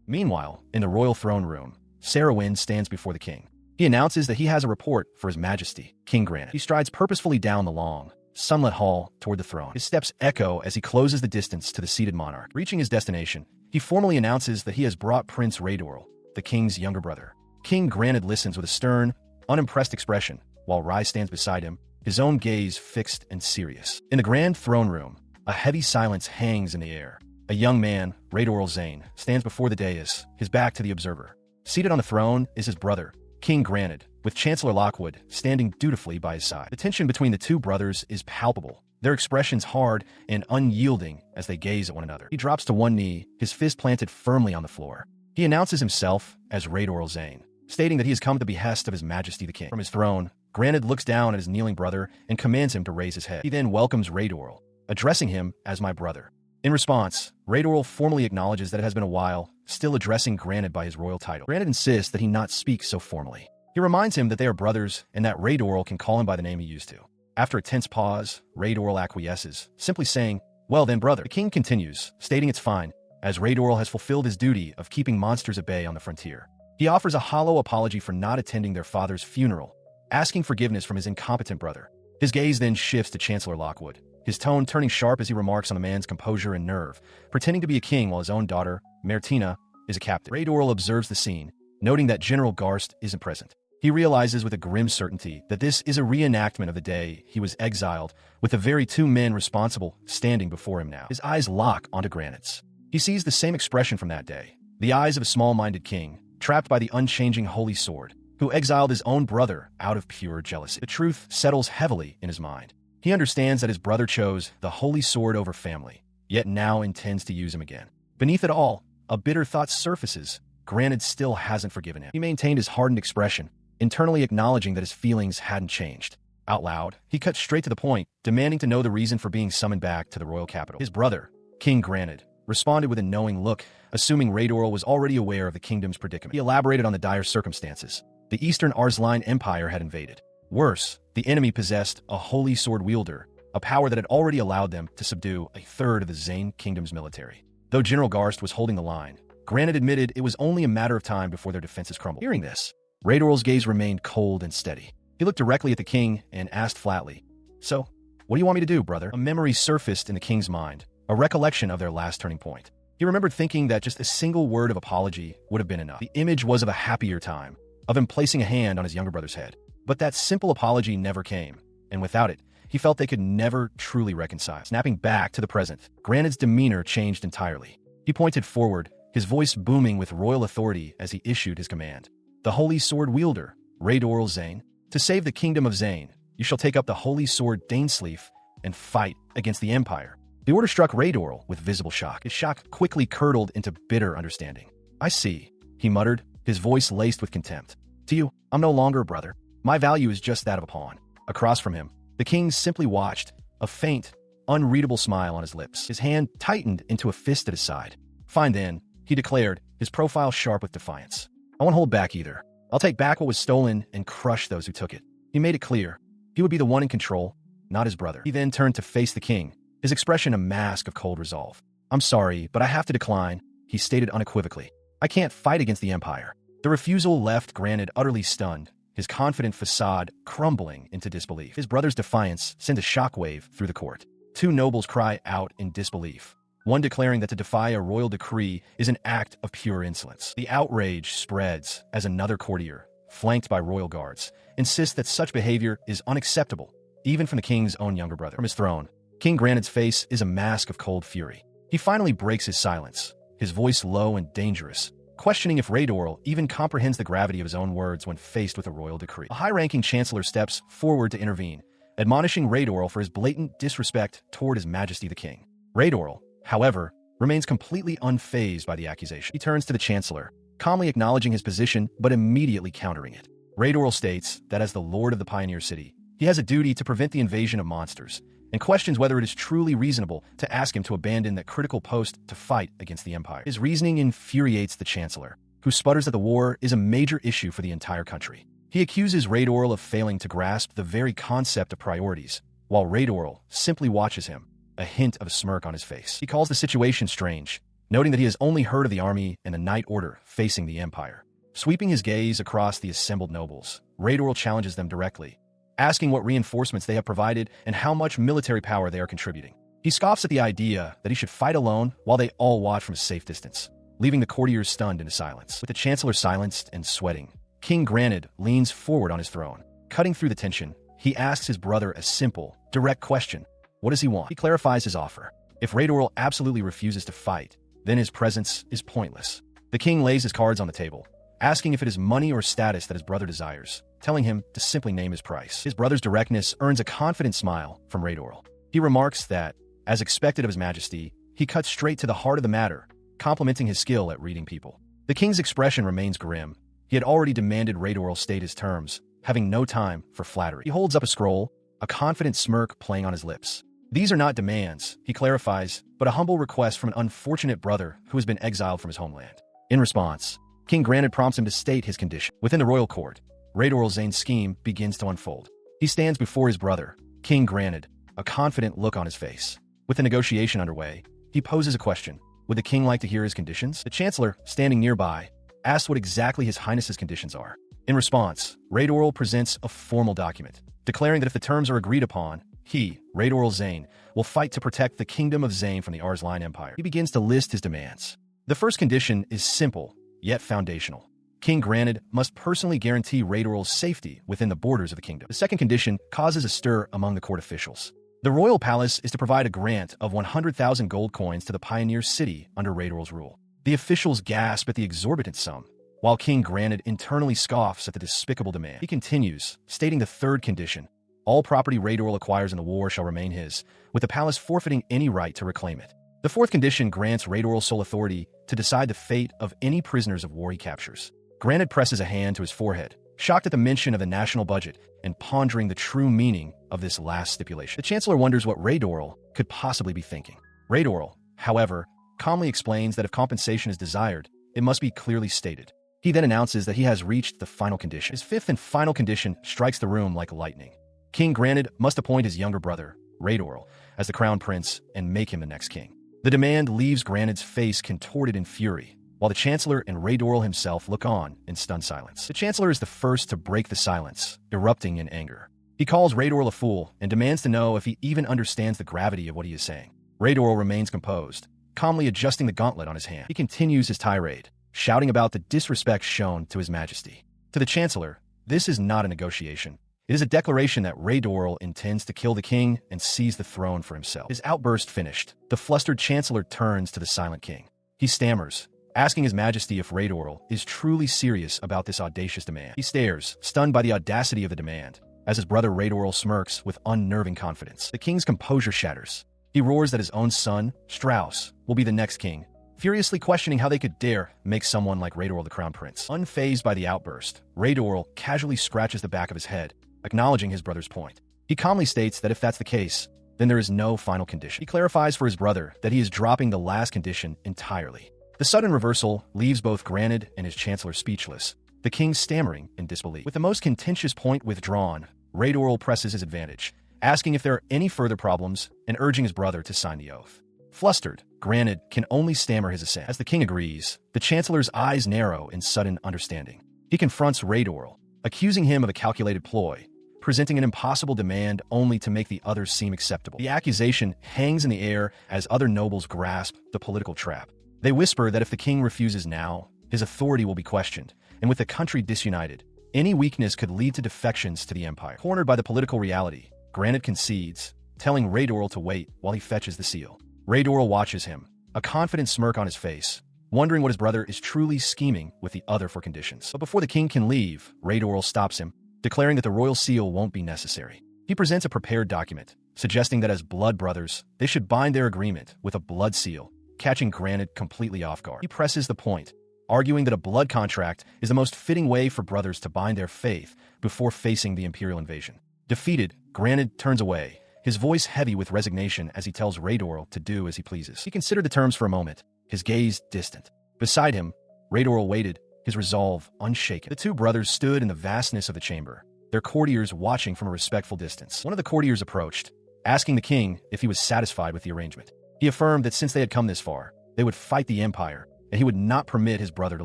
Meanwhile, in the royal throne room, Sarah stands before the king. He announces that he has a report for His Majesty, King Granite. He strides purposefully down the long, sunlit hall toward the throne. His steps echo as he closes the distance to the seated monarch. Reaching his destination, he formally announces that he has brought Prince Raidorl, the king's younger brother. King Granite listens with a stern, unimpressed expression, while Rai stands beside him, his own gaze fixed and serious. In the grand throne room, a heavy silence hangs in the air. A young man, Raidorl Zane, stands before the dais, his back to the observer. Seated on the throne is his brother, King Granite, with Chancellor Lockwood standing dutifully by his side. The tension between the two brothers is palpable, their expressions hard and unyielding as they gaze at one another. He drops to one knee, his fist planted firmly on the floor. He announces himself as Raidorl Zane, stating that he has come at the behest of His Majesty the King. From his throne, Granite looks down at his kneeling brother and commands him to raise his head. He then welcomes Raidorl, addressing him as my brother. In response, Raidorl formally acknowledges that it has been a while, still addressing Granite by his royal title. Granite insists that he not speak so formally. He reminds him that they are brothers and that Raidorl can call him by the name he used to. After a tense pause, Raidorl acquiesces, simply saying, "Well then, brother." The king continues, stating it's fine, as Raidorl has fulfilled his duty of keeping monsters at bay on the frontier. He offers a hollow apology for not attending their father's funeral, asking forgiveness from his incompetent brother. His gaze then shifts to Chancellor Lockwood, his tone turning sharp as he remarks on the man's composure and nerve, pretending to be a king while his own daughter, Martina, is a captive. Raidorl observes the scene, noting that General Garst isn't present. He realizes with a grim certainty that this is a reenactment of the day he was exiled, with the very two men responsible standing before him now. His eyes lock onto Granite's. He sees the same expression from that day, the eyes of a small-minded king, trapped by the unchanging holy sword, who exiled his own brother out of pure jealousy. The truth settles heavily in his mind. He understands that his brother chose the holy sword over family, yet now intends to use him again. Beneath it all, a bitter thought surfaces. Granite still hasn't forgiven him. He maintained his hardened expression, internally acknowledging that his feelings hadn't changed. Out loud, he cut straight to the point, demanding to know the reason for being summoned back to the royal capital. His brother, King Granite, responded with a knowing look, assuming Raidorl was already aware of the kingdom's predicament. He elaborated on the dire circumstances. The Eastern Arsline Empire had invaded. Worse, the enemy possessed a holy sword wielder, a power that had already allowed them to subdue a third of the Zane kingdom's military. Though General Garst was holding the line, Granite admitted it was only a matter of time before their defenses crumbled. Hearing this, Raidorl's gaze remained cold and steady. He looked directly at the king and asked flatly, "So, what do you want me to do, brother?" A memory surfaced in the king's mind, a recollection of their last turning point. He remembered thinking that just a single word of apology would have been enough. The image was of a happier time, of him placing a hand on his younger brother's head. But that simple apology never came, and without it, he felt they could never truly reconcile. Snapping back to the present, Granite's demeanor changed entirely. He pointed forward, his voice booming with royal authority as he issued his command. "The holy sword wielder, Raidorl Zane, to save the kingdom of Zane, you shall take up the holy sword Dainsleif and fight against the Empire." The order struck Raidorl with visible shock. His shock quickly curdled into bitter understanding. "I see," he muttered, his voice laced with contempt. "To you, I'm no longer a brother. My value is just that of a pawn." Across from him, the king simply watched, a faint, unreadable smile on his lips. His hand tightened into a fist at his side. "Fine then," he declared, his profile sharp with defiance. "I won't hold back either. I'll take back what was stolen and crush those who took it." He made it clear. He would be the one in control, not his brother. He then turned to face the king, his expression a mask of cold resolve. "I'm sorry, but I have to decline," he stated unequivocally. "I can't fight against the Empire." The refusal left Granite utterly stunned, his confident facade crumbling into disbelief. His brother's defiance sent a shockwave through the court. Two nobles cry out in disbelief, one declaring that to defy a royal decree is an act of pure insolence. The outrage spreads as another courtier, flanked by royal guards, insists that such behavior is unacceptable, even from the king's own younger brother. From his throne, King Granite's face is a mask of cold fury. He finally breaks his silence, his voice low and dangerous, questioning if Raidorl even comprehends the gravity of his own words when faced with a royal decree. A high-ranking chancellor steps forward to intervene, admonishing Raidorl for his blatant disrespect toward His Majesty the King. Raidorl, however, remains completely unfazed by the accusation. He turns to the chancellor, calmly acknowledging his position but immediately countering it. Raidorl states that as the Lord of the Pioneer City, he has a duty to prevent the invasion of monsters, and questions whether it is truly reasonable to ask him to abandon that critical post to fight against the Empire. His reasoning infuriates the Chancellor, who sputters that the war is a major issue for the entire country. He accuses Raidorl of failing to grasp the very concept of priorities, while Raidorl simply watches him, a hint of a smirk on his face. He calls the situation strange, noting that he has only heard of the army and the Night Order facing the Empire. Sweeping his gaze across the assembled nobles, Raidorl challenges them directly, asking what reinforcements they have provided and how much military power they are contributing. He scoffs at the idea that he should fight alone while they all watch from a safe distance, leaving the courtiers stunned into silence. With the Chancellor silenced and sweating, King Granted leans forward on his throne. Cutting through the tension, he asks his brother a simple, direct question. What does he want? He clarifies his offer. If Raidorl absolutely refuses to fight, then his presence is pointless. The king lays his cards on the table, asking if it is money or status that his brother desires, telling him to simply name his price. His brother's directness earns a confident smile from Raidorl. He remarks that, as expected of his majesty, he cuts straight to the heart of the matter, complimenting his skill at reading people. The king's expression remains grim. He had already demanded Raidorl state his terms, having no time for flattery. He holds up a scroll, a confident smirk playing on his lips. These are not demands, he clarifies, but a humble request from an unfortunate brother who has been exiled from his homeland. In response, King Granted prompts him to state his condition. Within the royal court, Raidorl Zane's scheme begins to unfold. He stands before his brother, King Granted, a confident look on his face. With the negotiation underway, he poses a question. Would the king like to hear his conditions? The Chancellor, standing nearby, asks what exactly His Highness's conditions are. In response, Raidorl presents a formal document, declaring that if the terms are agreed upon, he, Raidorl Zane, will fight to protect the kingdom of Zane from the Arsline Empire. He begins to list his demands. The first condition is simple, yet foundational. King Granted must personally guarantee Raidorl's safety within the borders of the kingdom. The second condition causes a stir among the court officials. The royal palace is to provide a grant of 100,000 gold coins to the Pioneer City under Raidorl's rule. The officials gasp at the exorbitant sum, while King Granted internally scoffs at the despicable demand. He continues, stating the third condition. All property Raidorl acquires in the war shall remain his, with the palace forfeiting any right to reclaim it. The fourth condition grants Raidorl sole authority to decide the fate of any prisoners of war he captures. Granted presses a hand to his forehead, shocked at the mention of the national budget and pondering the true meaning of this last stipulation. The Chancellor wonders what Raidorl could possibly be thinking. Raidorl, however, calmly explains that if compensation is desired, it must be clearly stated. He then announces that he has reached the final condition. His fifth and final condition strikes the room like lightning. King Granted must appoint his younger brother, Raidorl, as the crown prince and make him the next king. The demand leaves Granted's face contorted in fury, while the Chancellor and Raidorl himself look on in stunned silence. The Chancellor is the first to break the silence, erupting in anger. He calls Raidorl a fool and demands to know if he even understands the gravity of what he is saying. Raidorl remains composed, calmly adjusting the gauntlet on his hand. He continues his tirade, shouting about the disrespect shown to His Majesty. To the Chancellor, this is not a negotiation. It is a declaration that Raidorl intends to kill the king and seize the throne for himself. His outburst finished, the flustered Chancellor turns to the silent king. He stammers, asking His Majesty if Raidorl is truly serious about this audacious demand. He stares, stunned by the audacity of the demand, as his brother Raidorl smirks with unnerving confidence. The king's composure shatters. He roars that his own son, Strauss, will be the next king, furiously questioning how they could dare make someone like Raidorl the crown prince. Unfazed by the outburst, Raidorl casually scratches the back of his head, acknowledging his brother's point. He calmly states that if that's the case, then there is no final condition. He clarifies for his brother that he is dropping the last condition entirely. The sudden reversal leaves both Granted and his Chancellor speechless, the king stammering in disbelief. With the most contentious point withdrawn, Raidorl presses his advantage, asking if there are any further problems and urging his brother to sign the oath. Flustered, Granted can only stammer his assent. As the king agrees, the Chancellor's eyes narrow in sudden understanding. He confronts Raidorl, accusing him of a calculated ploy, presenting an impossible demand only to make the others seem acceptable. The accusation hangs in the air as other nobles grasp the political trap. They whisper that if the king refuses now, his authority will be questioned, and with the country disunited, any weakness could lead to defections to the empire. Cornered by the political reality, Granted concedes, telling Raidorl to wait while he fetches the seal. Raidorl watches him, a confident smirk on his face, wondering what his brother is truly scheming with the other for conditions. But before the king can leave, Raidorl stops him, declaring that the royal seal won't be necessary. He presents a prepared document, suggesting that as blood brothers, they should bind their agreement with a blood seal, catching Granted completely off guard. He presses the point, arguing that a blood contract is the most fitting way for brothers to bind their faith before facing the Imperial invasion. Defeated, Granted turns away, his voice heavy with resignation as he tells Raidorl to do as he pleases. He considered the terms for a moment, his gaze distant. Beside him, Raidorl waited, his resolve unshaken. The two brothers stood in the vastness of the chamber, their courtiers watching from a respectful distance. One of the courtiers approached, asking the king if he was satisfied with the arrangement. He affirmed that since they had come this far, they would fight the Empire, and he would not permit his brother to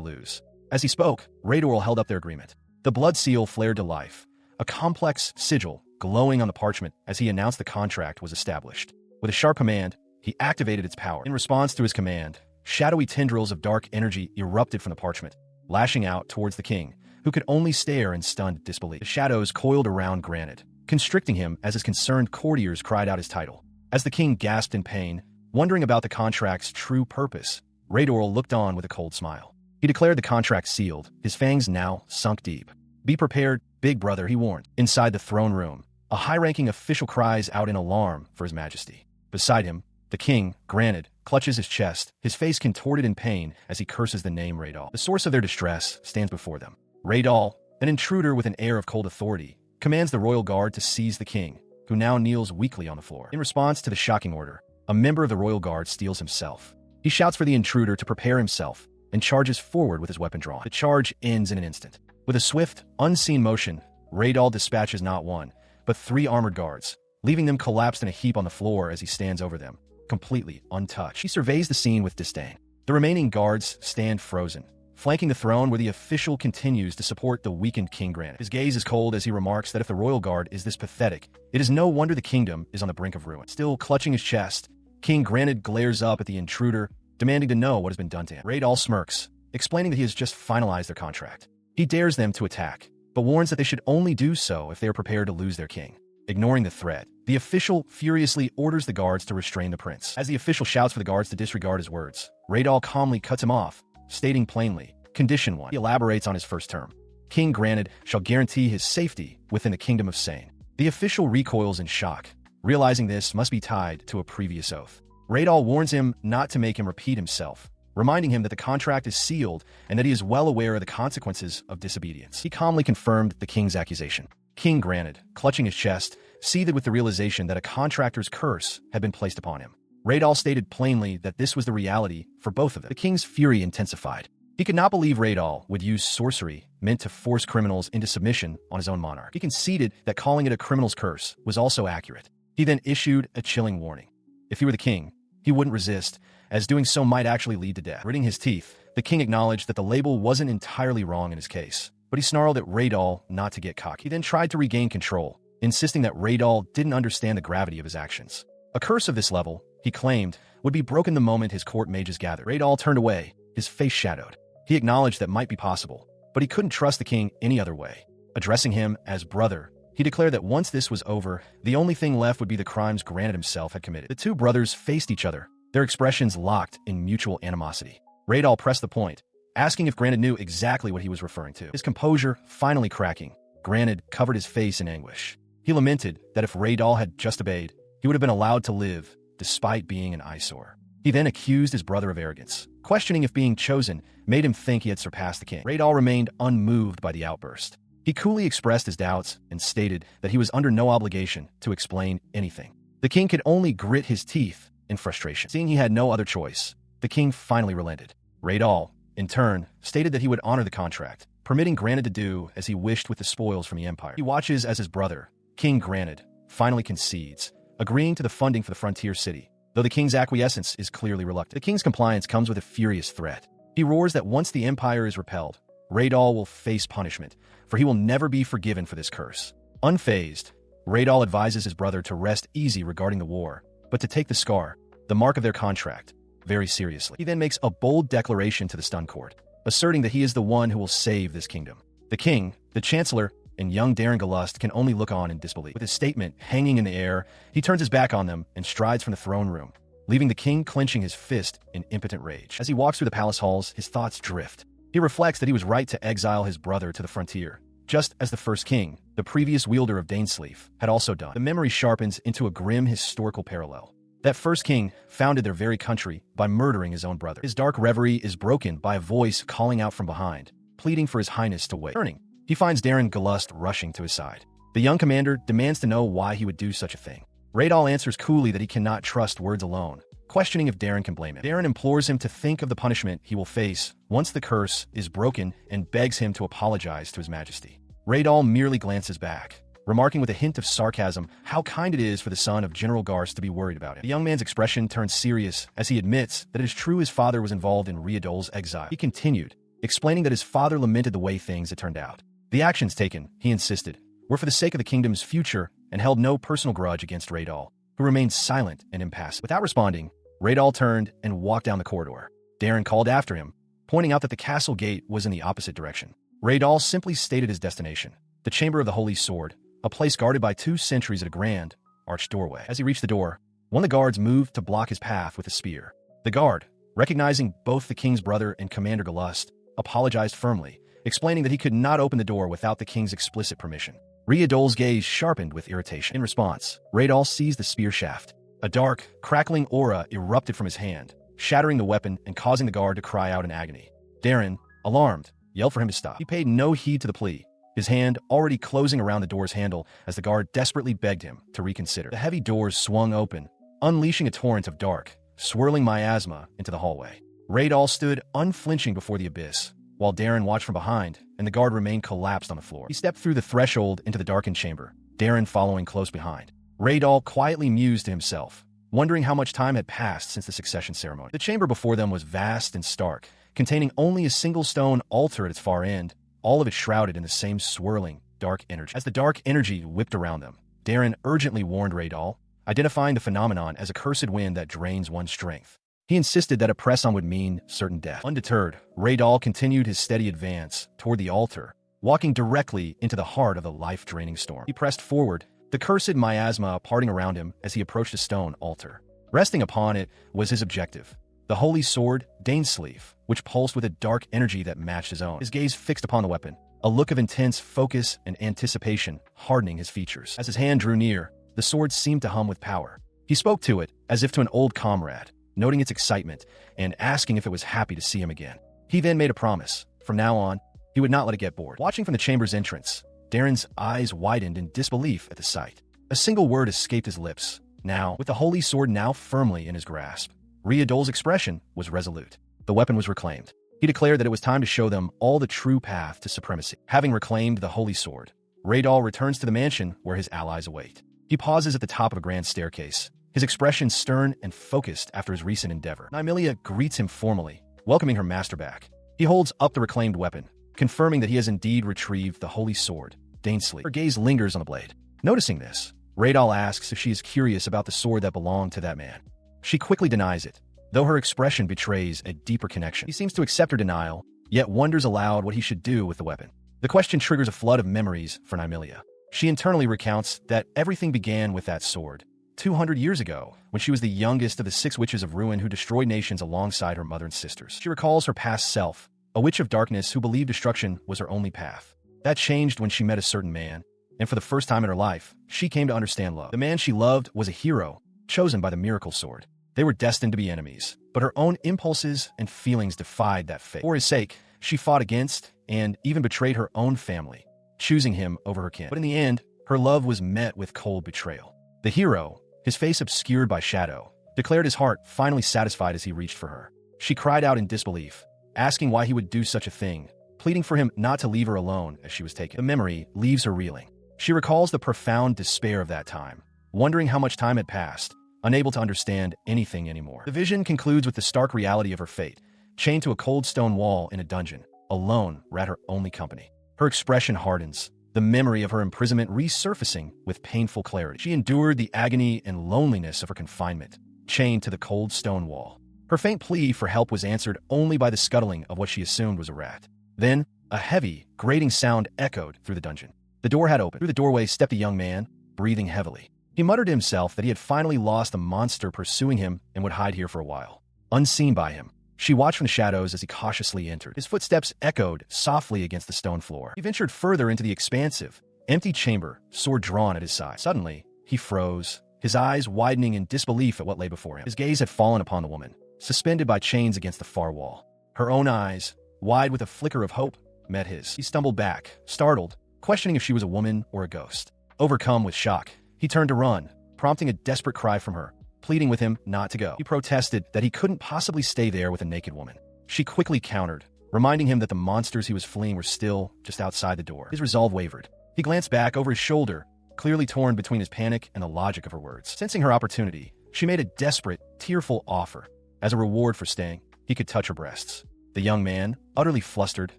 lose. As he spoke, Raidorl held up their agreement. The blood seal flared to life, a complex sigil glowing on the parchment as he announced the contract was established. With a sharp command, he activated its power. In response to his command, shadowy tendrils of dark energy erupted from the parchment, lashing out towards the king, who could only stare in stunned disbelief. The shadows coiled around Granted, constricting him as his concerned courtiers cried out his title. As the king gasped in pain, wondering about the contract's true purpose, Raidorl looked on with a cold smile. He declared the contract sealed, his fangs now sunk deep. "Be prepared, big brother," he warned. Inside the throne room, a high-ranking official cries out in alarm for his majesty. Beside him, the king, Granted, clutches his chest, his face contorted in pain as he curses the name Raidorl. The source of their distress stands before them. Raidorl, an intruder with an air of cold authority, commands the royal guard to seize the king, who now kneels weakly on the floor. In response to the shocking order, a member of the royal guard steals himself. He shouts for the intruder to prepare himself and charges forward with his weapon drawn. The charge ends in an instant. With a swift, unseen motion, Raidorl dispatches not one, but 3 armored guards, leaving them collapsed in a heap on the floor as he stands over them, completely untouched. He surveys the scene with disdain. The remaining guards stand frozen, flanking the throne where the official continues to support the weakened King Granted. His gaze is cold as he remarks that if the royal guard is this pathetic, it is no wonder the kingdom is on the brink of ruin. Still clutching his chest, King Granted glares up at the intruder, demanding to know what has been done to him. Raidorl smirks, explaining that he has just finalized their contract. He dares them to attack, but warns that they should only do so if they are prepared to lose their king. Ignoring the threat, the official furiously orders the guards to restrain the prince. As the official shouts for the guards to disregard his words, Raidorl calmly cuts him off, stating plainly, Condition 1. He elaborates on his first term. King Granted shall guarantee his safety within the kingdom of Seiken. The official recoils in shock, realizing this must be tied to a previous oath. Raidorl warns him not to make him repeat himself, reminding him that the contract is sealed and that he is well aware of the consequences of disobedience. He calmly confirmed the king's accusation. King Granted, clutching his chest, seethed with the realization that a contractor's curse had been placed upon him. Raidorl stated plainly that this was the reality for both of them. The king's fury intensified. He could not believe Raidorl would use sorcery meant to force criminals into submission on his own monarch. He conceded that calling it a criminal's curse was also accurate. He then issued a chilling warning. If he were the king, he wouldn't resist, as doing so might actually lead to death. Gritting his teeth, the king acknowledged that the label wasn't entirely wrong in his case, but he snarled at Raidorl not to get cocky. He then tried to regain control, insisting that Raidorl didn't understand the gravity of his actions. A curse of this level, he claimed, would be broken the moment his court mages gathered. Raidorl turned away, his face shadowed. He acknowledged that might be possible, but he couldn't trust the king any other way. Addressing him as brother, he declared that once this was over, the only thing left would be the crimes Granted himself had committed. The two brothers faced each other, their expressions locked in mutual animosity. Raidorl pressed the point, asking if Granted knew exactly what he was referring to. His composure finally cracking, Granted covered his face in anguish. He lamented that if Raidorl had just obeyed, he would have been allowed to live, despite being an eyesore. He then accused his brother of arrogance, questioning if being chosen made him think he had surpassed the king. Raidorl remained unmoved by the outburst. He coolly expressed his doubts and stated that he was under no obligation to explain anything. The king could only grit his teeth in frustration. Seeing he had no other choice, the king finally relented. Raidorl, in turn, stated that he would honor the contract, permitting Granted to do as he wished with the spoils from the empire. He watches as his brother, King Granted, finally concedes, agreeing to the funding for the frontier city, though the king's acquiescence is clearly reluctant. The king's compliance comes with a furious threat. He roars that once the empire is repelled, Raidorl will face punishment, for he will never be forgiven for this curse. Unfazed, Raidorl advises his brother to rest easy regarding the war, but to take the scar, the mark of their contract, very seriously. He then makes a bold declaration to the stunned court, asserting that he is the one who will save this kingdom. The king, the chancellor, and young Darengalust can only look on in disbelief. With his statement hanging in the air, he turns his back on them and strides from the throne room, leaving the king clenching his fist in impotent rage. As he walks through the palace halls, his thoughts drift. He reflects that he was right to exile his brother to the frontier, just as the first king, the previous wielder of Dainsleif, had also done. The memory sharpens into a grim historical parallel. That first king founded their very country by murdering his own brother. His dark reverie is broken by a voice calling out from behind, pleading for his highness to wait. Turning, he finds Darren Galust rushing to his side. The young commander demands to know why he would do such a thing. Raidorl answers coolly that he cannot trust words alone, questioning if Darren can blame him. Darren implores him to think of the punishment he will face once the curse is broken and begs him to apologize to his majesty. Raidorl merely glances back, remarking with a hint of sarcasm how kind it is for the son of General Garst to be worried about it. The young man's expression turns serious as he admits that it is true his father was involved in Raidorl's exile. He continued, explaining that his father lamented the way things had turned out. The actions taken, he insisted, were for the sake of the kingdom's future and held no personal grudge against Raidorl, who remained silent and impassive. Without responding, Raidorl turned and walked down the corridor. Darren called after him, pointing out that the castle gate was in the opposite direction. Raidorl simply stated his destination, the Chamber of the Holy Sword, a place guarded by 2 sentries at a grand, arched doorway. As he reached the door, one of the guards moved to block his path with a spear. The guard, recognizing both the king's brother and Commander Galust, apologized firmly, explaining that he could not open the door without the king's explicit permission. Raidorl's gaze sharpened with irritation. In response, Raidorl seized the spear shaft. A dark, crackling aura erupted from his hand, shattering the weapon and causing the guard to cry out in agony. Darren, alarmed, yelled for him to stop. He paid no heed to the plea, his hand already closing around the door's handle as the guard desperately begged him to reconsider. The heavy doors swung open, unleashing a torrent of dark, swirling miasma into the hallway. Raidorl stood unflinching before the abyss, while Darren watched from behind, and the guard remained collapsed on the floor. He stepped through the threshold into the darkened chamber, Darren following close behind. Raidorl quietly mused to himself, wondering how much time had passed since the succession ceremony. The chamber before them was vast and stark, containing only a single stone altar at its far end, all of it shrouded in the same swirling, dark energy. As the dark energy whipped around them, Darren urgently warned Raidorl, identifying the phenomenon as a cursed wind that drains one's strength. He insisted that a press on would mean certain death. Undeterred, Raidorl continued his steady advance toward the altar, walking directly into the heart of the life-draining storm. He pressed forward, the cursed miasma parting around him as he approached a stone altar. Resting upon it was his objective, the holy sword, Dainsleif, which pulsed with a dark energy that matched his own. His gaze fixed upon the weapon, a look of intense focus and anticipation hardening his features. As his hand drew near, the sword seemed to hum with power. He spoke to it, as if to an old comrade, noting its excitement and asking if it was happy to see him again. He then made a promise. From now on, he would not let it get bored. Watching from the chamber's entrance, Darren's eyes widened in disbelief at the sight. A single word escaped his lips. Now, with the holy sword now firmly in his grasp, Raidorl's expression was resolute. The weapon was reclaimed. He declared that it was time to show them all the true path to supremacy. Having reclaimed the holy sword, Raidorl returns to the mansion where his allies await. He pauses at the top of a grand staircase, his expression stern and focused after his recent endeavor. Nymelia greets him formally, welcoming her master back. He holds up the reclaimed weapon, confirming that he has indeed retrieved the holy sword, Dainsleif. Her gaze lingers on the blade. Noticing this, Raidorl asks if she is curious about the sword that belonged to that man. She quickly denies it, though her expression betrays a deeper connection. He seems to accept her denial, yet wonders aloud what he should do with the weapon. The question triggers a flood of memories for Nymelia. She internally recounts that everything began with that sword, 200 years ago, when she was the youngest of the 6 witches of ruin who destroyed nations alongside her mother and sisters. She recalls her past self, a witch of darkness who believed destruction was her only path. That changed when she met a certain man, and for the first time in her life, she came to understand love. The man she loved was a hero, chosen by the miracle sword. They were destined to be enemies, but her own impulses and feelings defied that fate. For his sake, she fought against and even betrayed her own family, choosing him over her kin. But in the end, her love was met with cold betrayal. The hero, his face obscured by shadow, declared his heart finally satisfied as he reached for her. She cried out in disbelief, asking why he would do such a thing, pleading for him not to leave her alone as she was taken. The memory leaves her reeling. She recalls the profound despair of that time, wondering how much time had passed, unable to understand anything anymore. The vision concludes with the stark reality of her fate, chained to a cold stone wall in a dungeon, alone, rat her only company. Her expression hardens, the memory of her imprisonment resurfacing with painful clarity. She endured the agony and loneliness of her confinement, chained to the cold stone wall. Her faint plea for help was answered only by the scuttling of what she assumed was a rat. Then, a heavy, grating sound echoed through the dungeon. The door had opened. Through the doorway stepped a young man, breathing heavily. He muttered to himself that he had finally lost the monster pursuing him and would hide here for a while. Unseen by him, she watched from the shadows as he cautiously entered. His footsteps echoed softly against the stone floor. He ventured further into the expansive, empty chamber, sword drawn at his side. Suddenly, he froze, his eyes widening in disbelief at what lay before him. His gaze had fallen upon the woman, suspended by chains against the far wall. Her own eyes, wide with a flicker of hope, met his. He stumbled back, startled, questioning if she was a woman or a ghost. Overcome with shock, he turned to run, prompting a desperate cry from her, pleading with him not to go. He protested that he couldn't possibly stay there with a naked woman. She quickly countered, reminding him that the monsters he was fleeing were still just outside the door. His resolve wavered. He glanced back over his shoulder, clearly torn between his panic and the logic of her words. Sensing her opportunity, she made a desperate, tearful offer. As a reward for staying, he could touch her breasts. The young man, utterly flustered,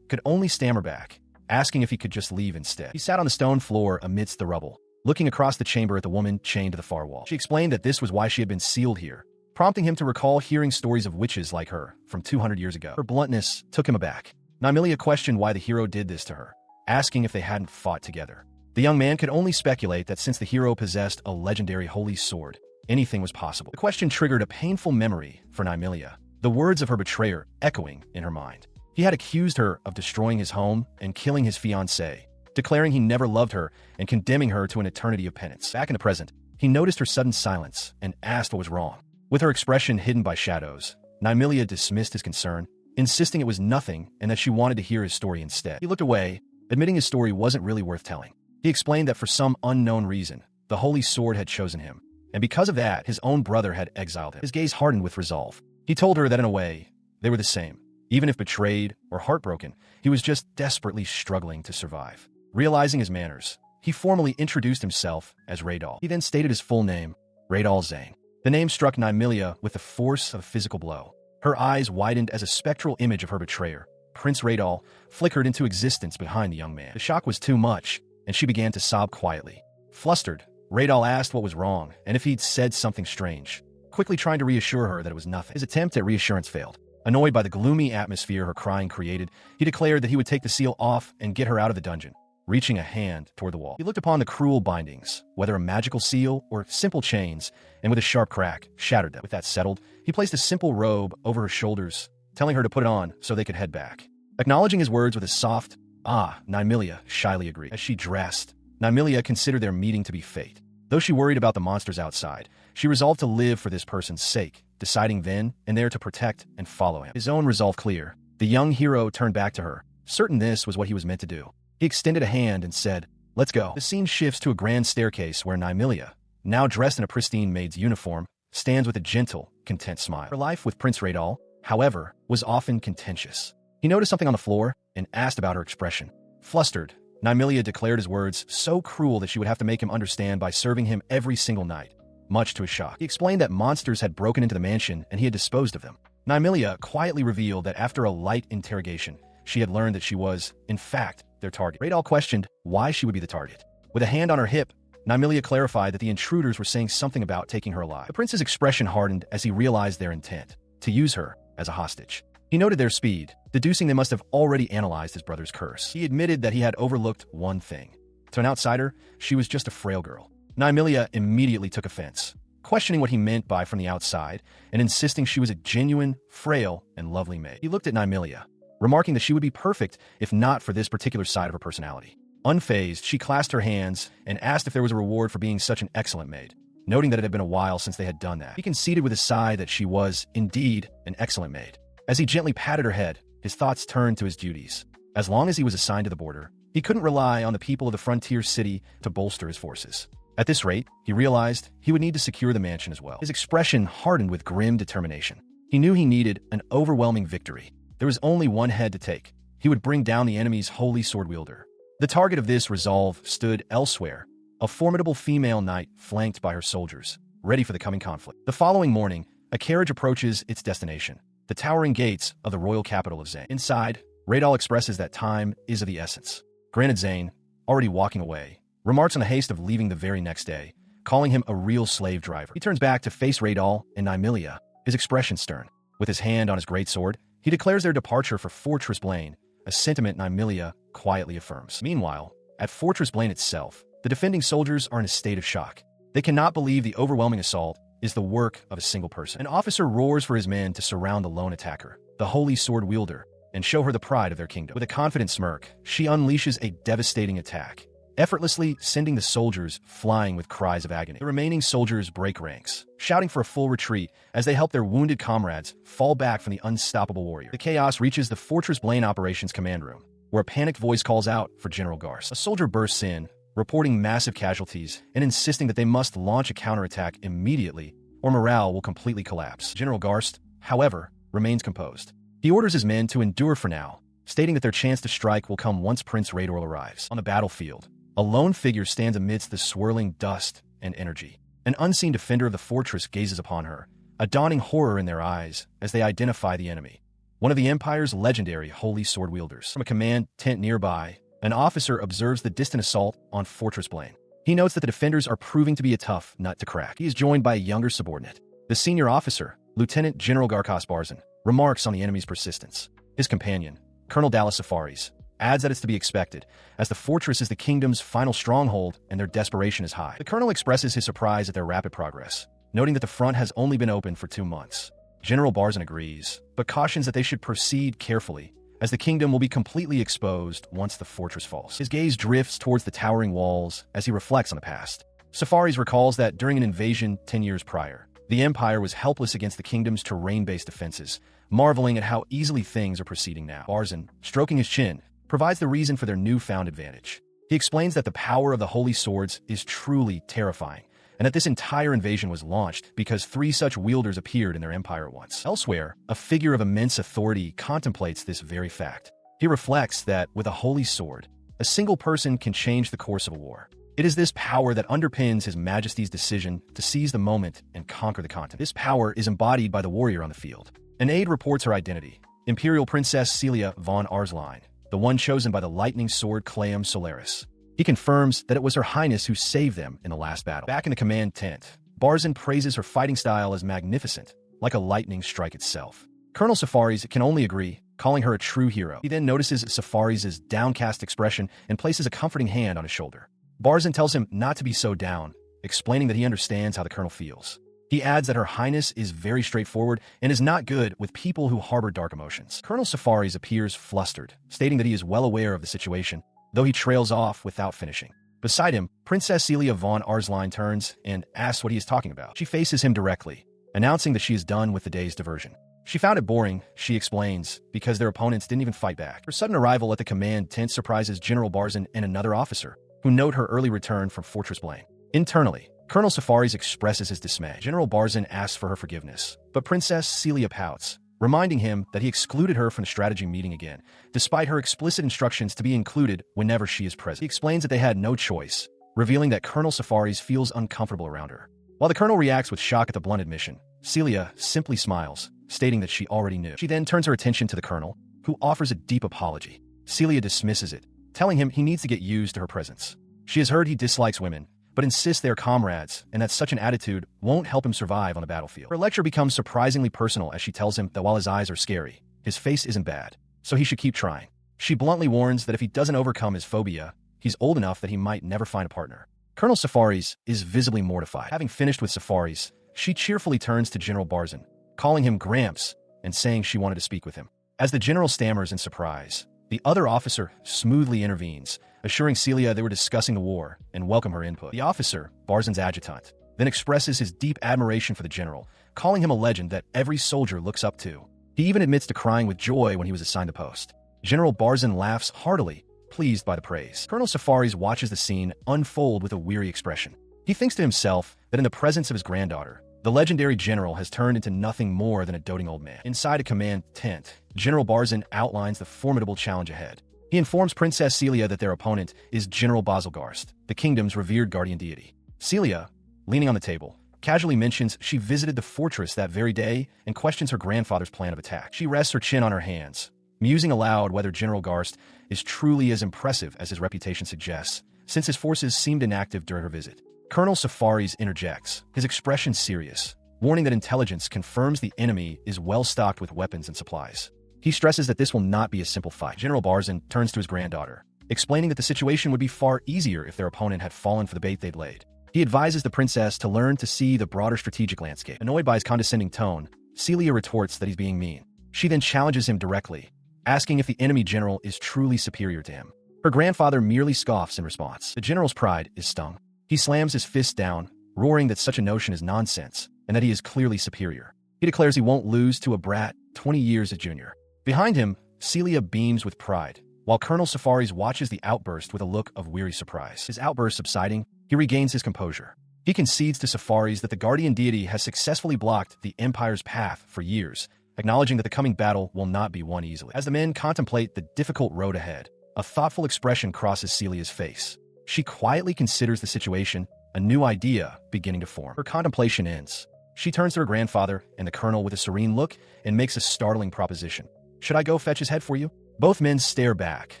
could only stammer back, asking if he could just leave instead. He sat on the stone floor amidst the rubble, looking across the chamber at the woman chained to the far wall. She explained that this was why she had been sealed here, prompting him to recall hearing stories of witches like her from 200 years ago. Her bluntness took him aback. Nymelia questioned why the hero did this to her, asking if they hadn't fought together. The young man could only speculate that since the hero possessed a legendary holy sword, anything was possible. The question triggered a painful memory for Nymelia, the words of her betrayer echoing in her mind. He had accused her of destroying his home and killing his fiancée, declaring he never loved her and condemning her to an eternity of penance. Back in the present, he noticed her sudden silence and asked what was wrong. With her expression hidden by shadows, Nymelia dismissed his concern, insisting it was nothing and that she wanted to hear his story instead. He looked away, admitting his story wasn't really worth telling. He explained that for some unknown reason, the holy sword had chosen him, and because of that, his own brother had exiled him. His gaze hardened with resolve. He told her that in a way, they were the same. Even if betrayed or heartbroken, he was just desperately struggling to survive. Realizing his manners, he formally introduced himself as Raidorl. He then stated his full name, Raidorl Zane. The name struck Nymelia with the force of a physical blow. Her eyes widened as a spectral image of her betrayer, Prince Raidorl, flickered into existence behind the young man. The shock was too much, and she began to sob quietly. Flustered, Raidorl asked what was wrong and if he'd said something strange, quickly trying to reassure her that it was nothing. His attempt at reassurance failed. Annoyed by the gloomy atmosphere her crying created, he declared that he would take the seal off and get her out of the dungeon, reaching a hand toward the wall. He looked upon the cruel bindings, whether a magical seal or simple chains, and with a sharp crack, shattered them. With that settled, he placed a simple robe over her shoulders, telling her to put it on so they could head back. Acknowledging his words with a soft, "Ah," Nymelia shyly agreed. As she dressed, Nymelia considered their meeting to be fate. Though she worried about the monsters outside, she resolved to live for this person's sake, deciding then and there to protect and follow him. His own resolve clear, the young hero turned back to her, certain this was what he was meant to do. He extended a hand and said, "Let's go." The scene shifts to a grand staircase where Nymelia, now dressed in a pristine maid's uniform, stands with a gentle, content smile. Her life with Prince Raidorl, however, was often contentious. He noticed something on the floor and asked about her expression. Flustered, Nymelia declared his words so cruel that she would have to make him understand by serving him every single night. Much to his shock, he explained that monsters had broken into the mansion and he had disposed of them. Nymelia quietly revealed that after a light interrogation, she had learned that she was, in fact, their target. Raidorl questioned why she would be the target. With a hand on her hip, Nymelia clarified that the intruders were saying something about taking her alive. The prince's expression hardened as he realized their intent, to use her as a hostage. He noted their speed, deducing they must have already analyzed his brother's curse. He admitted that he had overlooked one thing. To an outsider, she was just a frail girl. Nymelia immediately took offense, questioning what he meant by from the outside and insisting she was a genuine, frail, and lovely maid. He looked at Nymelia, remarking that she would be perfect if not for this particular side of her personality. Unfazed, she clasped her hands and asked if there was a reward for being such an excellent maid, noting that it had been a while since they had done that. He conceded with a sigh that she was, indeed, an excellent maid. As he gently patted her head, his thoughts turned to his duties. As long as he was assigned to the border, he couldn't rely on the people of the frontier city to bolster his forces. At this rate, he realized he would need to secure the mansion as well. His expression hardened with grim determination. He knew he needed an overwhelming victory. There was only one head to take. He would bring down the enemy's holy sword wielder. The target of this resolve stood elsewhere, a formidable female knight flanked by her soldiers, ready for the coming conflict. The following morning, a carriage approaches its destination, the towering gates of the royal capital of Zane. Inside, Raidorl expresses that time is of the essence. Granted, Zane, already walking away, remarks on the haste of leaving the very next day, calling him a real slave driver. He turns back to face Raidorl and Nymelia, his expression stern. With his hand on his greatsword, he declares their departure for Fortress Blaine, a sentiment Nymelia quietly affirms. Meanwhile, at Fortress Blaine itself, the defending soldiers are in a state of shock. They cannot believe the overwhelming assault is the work of a single person. An officer roars for his men to surround the lone attacker, the holy sword wielder, and show her the pride of their kingdom. With a confident smirk, she unleashes a devastating attack, effortlessly sending the soldiers flying with cries of agony. The remaining soldiers break ranks, shouting for a full retreat as they help their wounded comrades fall back from the unstoppable warrior. The chaos reaches the Fortress Blaine Operations Command Room, where a panicked voice calls out for General Garst. A soldier bursts in, reporting massive casualties and insisting that they must launch a counterattack immediately or morale will completely collapse. General Garst, however, remains composed. He orders his men to endure for now, stating that their chance to strike will come once Prince Raidorl arrives. On the battlefield, a lone figure stands amidst the swirling dust and energy. An unseen defender of the fortress gazes upon her, a dawning horror in their eyes as they identify the enemy. One of the Empire's legendary holy sword wielders. From a command tent nearby, an officer observes the distant assault on Fortress Blaine. He notes that the defenders are proving to be a tough nut to crack. He is joined by a younger subordinate. The senior officer, Lieutenant General Garkos Barzin, remarks on the enemy's persistence. His companion, Colonel Dallas Safaris, adds that it's to be expected, as the fortress is the kingdom's final stronghold and their desperation is high. The colonel expresses his surprise at their rapid progress, noting that the front has only been open for 2 months. General Barzin agrees, but cautions that they should proceed carefully, as the kingdom will be completely exposed once the fortress falls. His gaze drifts towards the towering walls as he reflects on the past. Safaris recalls that during an invasion 10 years prior, the Empire was helpless against the kingdom's terrain-based defenses, marveling at how easily things are proceeding now. Barzin, stroking his chin, provides the reason for their newfound advantage. He explains that the power of the holy swords is truly terrifying, and that this entire invasion was launched because 3 such wielders appeared in their empire at once. Elsewhere, a figure of immense authority contemplates this very fact. He reflects that, with a holy sword, a single person can change the course of a war. It is this power that underpins His Majesty's decision to seize the moment and conquer the continent. This power is embodied by the warrior on the field. An aide reports her identity, Imperial Princess Celia von Arsline, the one chosen by the lightning sword Cleum Solaris. He confirms that it was Her Highness who saved them in the last battle. Back in the command tent, Barzin praises her fighting style as magnificent, like a lightning strike itself. Colonel Safaris can only agree, calling her a true hero. He then notices Safaris' downcast expression and places a comforting hand on his shoulder. Barzin tells him not to be so down, explaining that he understands how the colonel feels. He adds that Her Highness is very straightforward and is not good with people who harbor dark emotions. Colonel Safaris appears flustered, stating that he is well aware of the situation, though he trails off without finishing. Beside him, Princess Celia von Arsline turns and asks what he is talking about. She faces him directly, announcing that she is done with the day's diversion. She found it boring, she explains, because their opponents didn't even fight back. Her sudden arrival at the command tent surprises General Barzin and another officer, who note her early return from Fortress Blaine. Internally, Colonel Safaris expresses his dismay. General Barzin asks for her forgiveness, but Princess Celia pouts, reminding him that he excluded her from the strategy meeting again, despite her explicit instructions to be included whenever she is present. He explains that they had no choice, revealing that Colonel Safaris feels uncomfortable around her. While the colonel reacts with shock at the blunt admission, Celia simply smiles, stating that she already knew. She then turns her attention to the colonel, who offers a deep apology. Celia dismisses it, telling him he needs to get used to her presence. She has heard he dislikes women, but insists they are comrades and that such an attitude won't help him survive on the battlefield. Her lecture becomes surprisingly personal as she tells him that while his eyes are scary, his face isn't bad, so he should keep trying. She bluntly warns that if he doesn't overcome his phobia, he's old enough that he might never find a partner. Colonel Safaris is visibly mortified. Having finished with Safaris, she cheerfully turns to General Barzin, calling him Gramps and saying she wanted to speak with him. As the general stammers in surprise, the other officer smoothly intervenes, assuring Celia they were discussing the war and welcome her input. The officer, Barzin's adjutant, then expresses his deep admiration for the general, calling him a legend that every soldier looks up to. He even admits to crying with joy when he was assigned the post. General Barzin laughs heartily, pleased by the praise. Colonel Safaris watches the scene unfold with a weary expression. He thinks to himself that in the presence of his granddaughter, the legendary general has turned into nothing more than a doting old man. Inside a command tent, General Barzin outlines the formidable challenge ahead. He informs Princess Celia that their opponent is General Basilgarst, the kingdom's revered guardian deity. Celia, leaning on the table, casually mentions she visited the fortress that very day and questions her grandfather's plan of attack. She rests her chin on her hands, musing aloud whether General Garst is truly as impressive as his reputation suggests, since his forces seemed inactive during her visit. Colonel Safaris interjects, his expression serious, warning that intelligence confirms the enemy is well stocked with weapons and supplies. He stresses that this will not be a simple fight. General Barzin turns to his granddaughter, explaining that the situation would be far easier if their opponent had fallen for the bait they'd laid. He advises the princess to learn to see the broader strategic landscape. Annoyed by his condescending tone, Celia retorts that he's being mean. She then challenges him directly, asking if the enemy general is truly superior to him. Her grandfather merely scoffs in response. The general's pride is stung. He slams his fist down, roaring that such a notion is nonsense and that he is clearly superior. He declares he won't lose to a brat 20 years a junior. Behind him, Celia beams with pride, while Colonel Safaris watches the outburst with a look of weary surprise. His outburst subsiding, he regains his composure. He concedes to Safaris that the guardian deity has successfully blocked the Empire's path for years, acknowledging that the coming battle will not be won easily. As the men contemplate the difficult road ahead, a thoughtful expression crosses Celia's face. She quietly considers the situation, a new idea beginning to form. Her contemplation ends. She turns to her grandfather and the colonel with a serene look and makes a startling proposition. "Should I go fetch his head for you?" Both men stare back,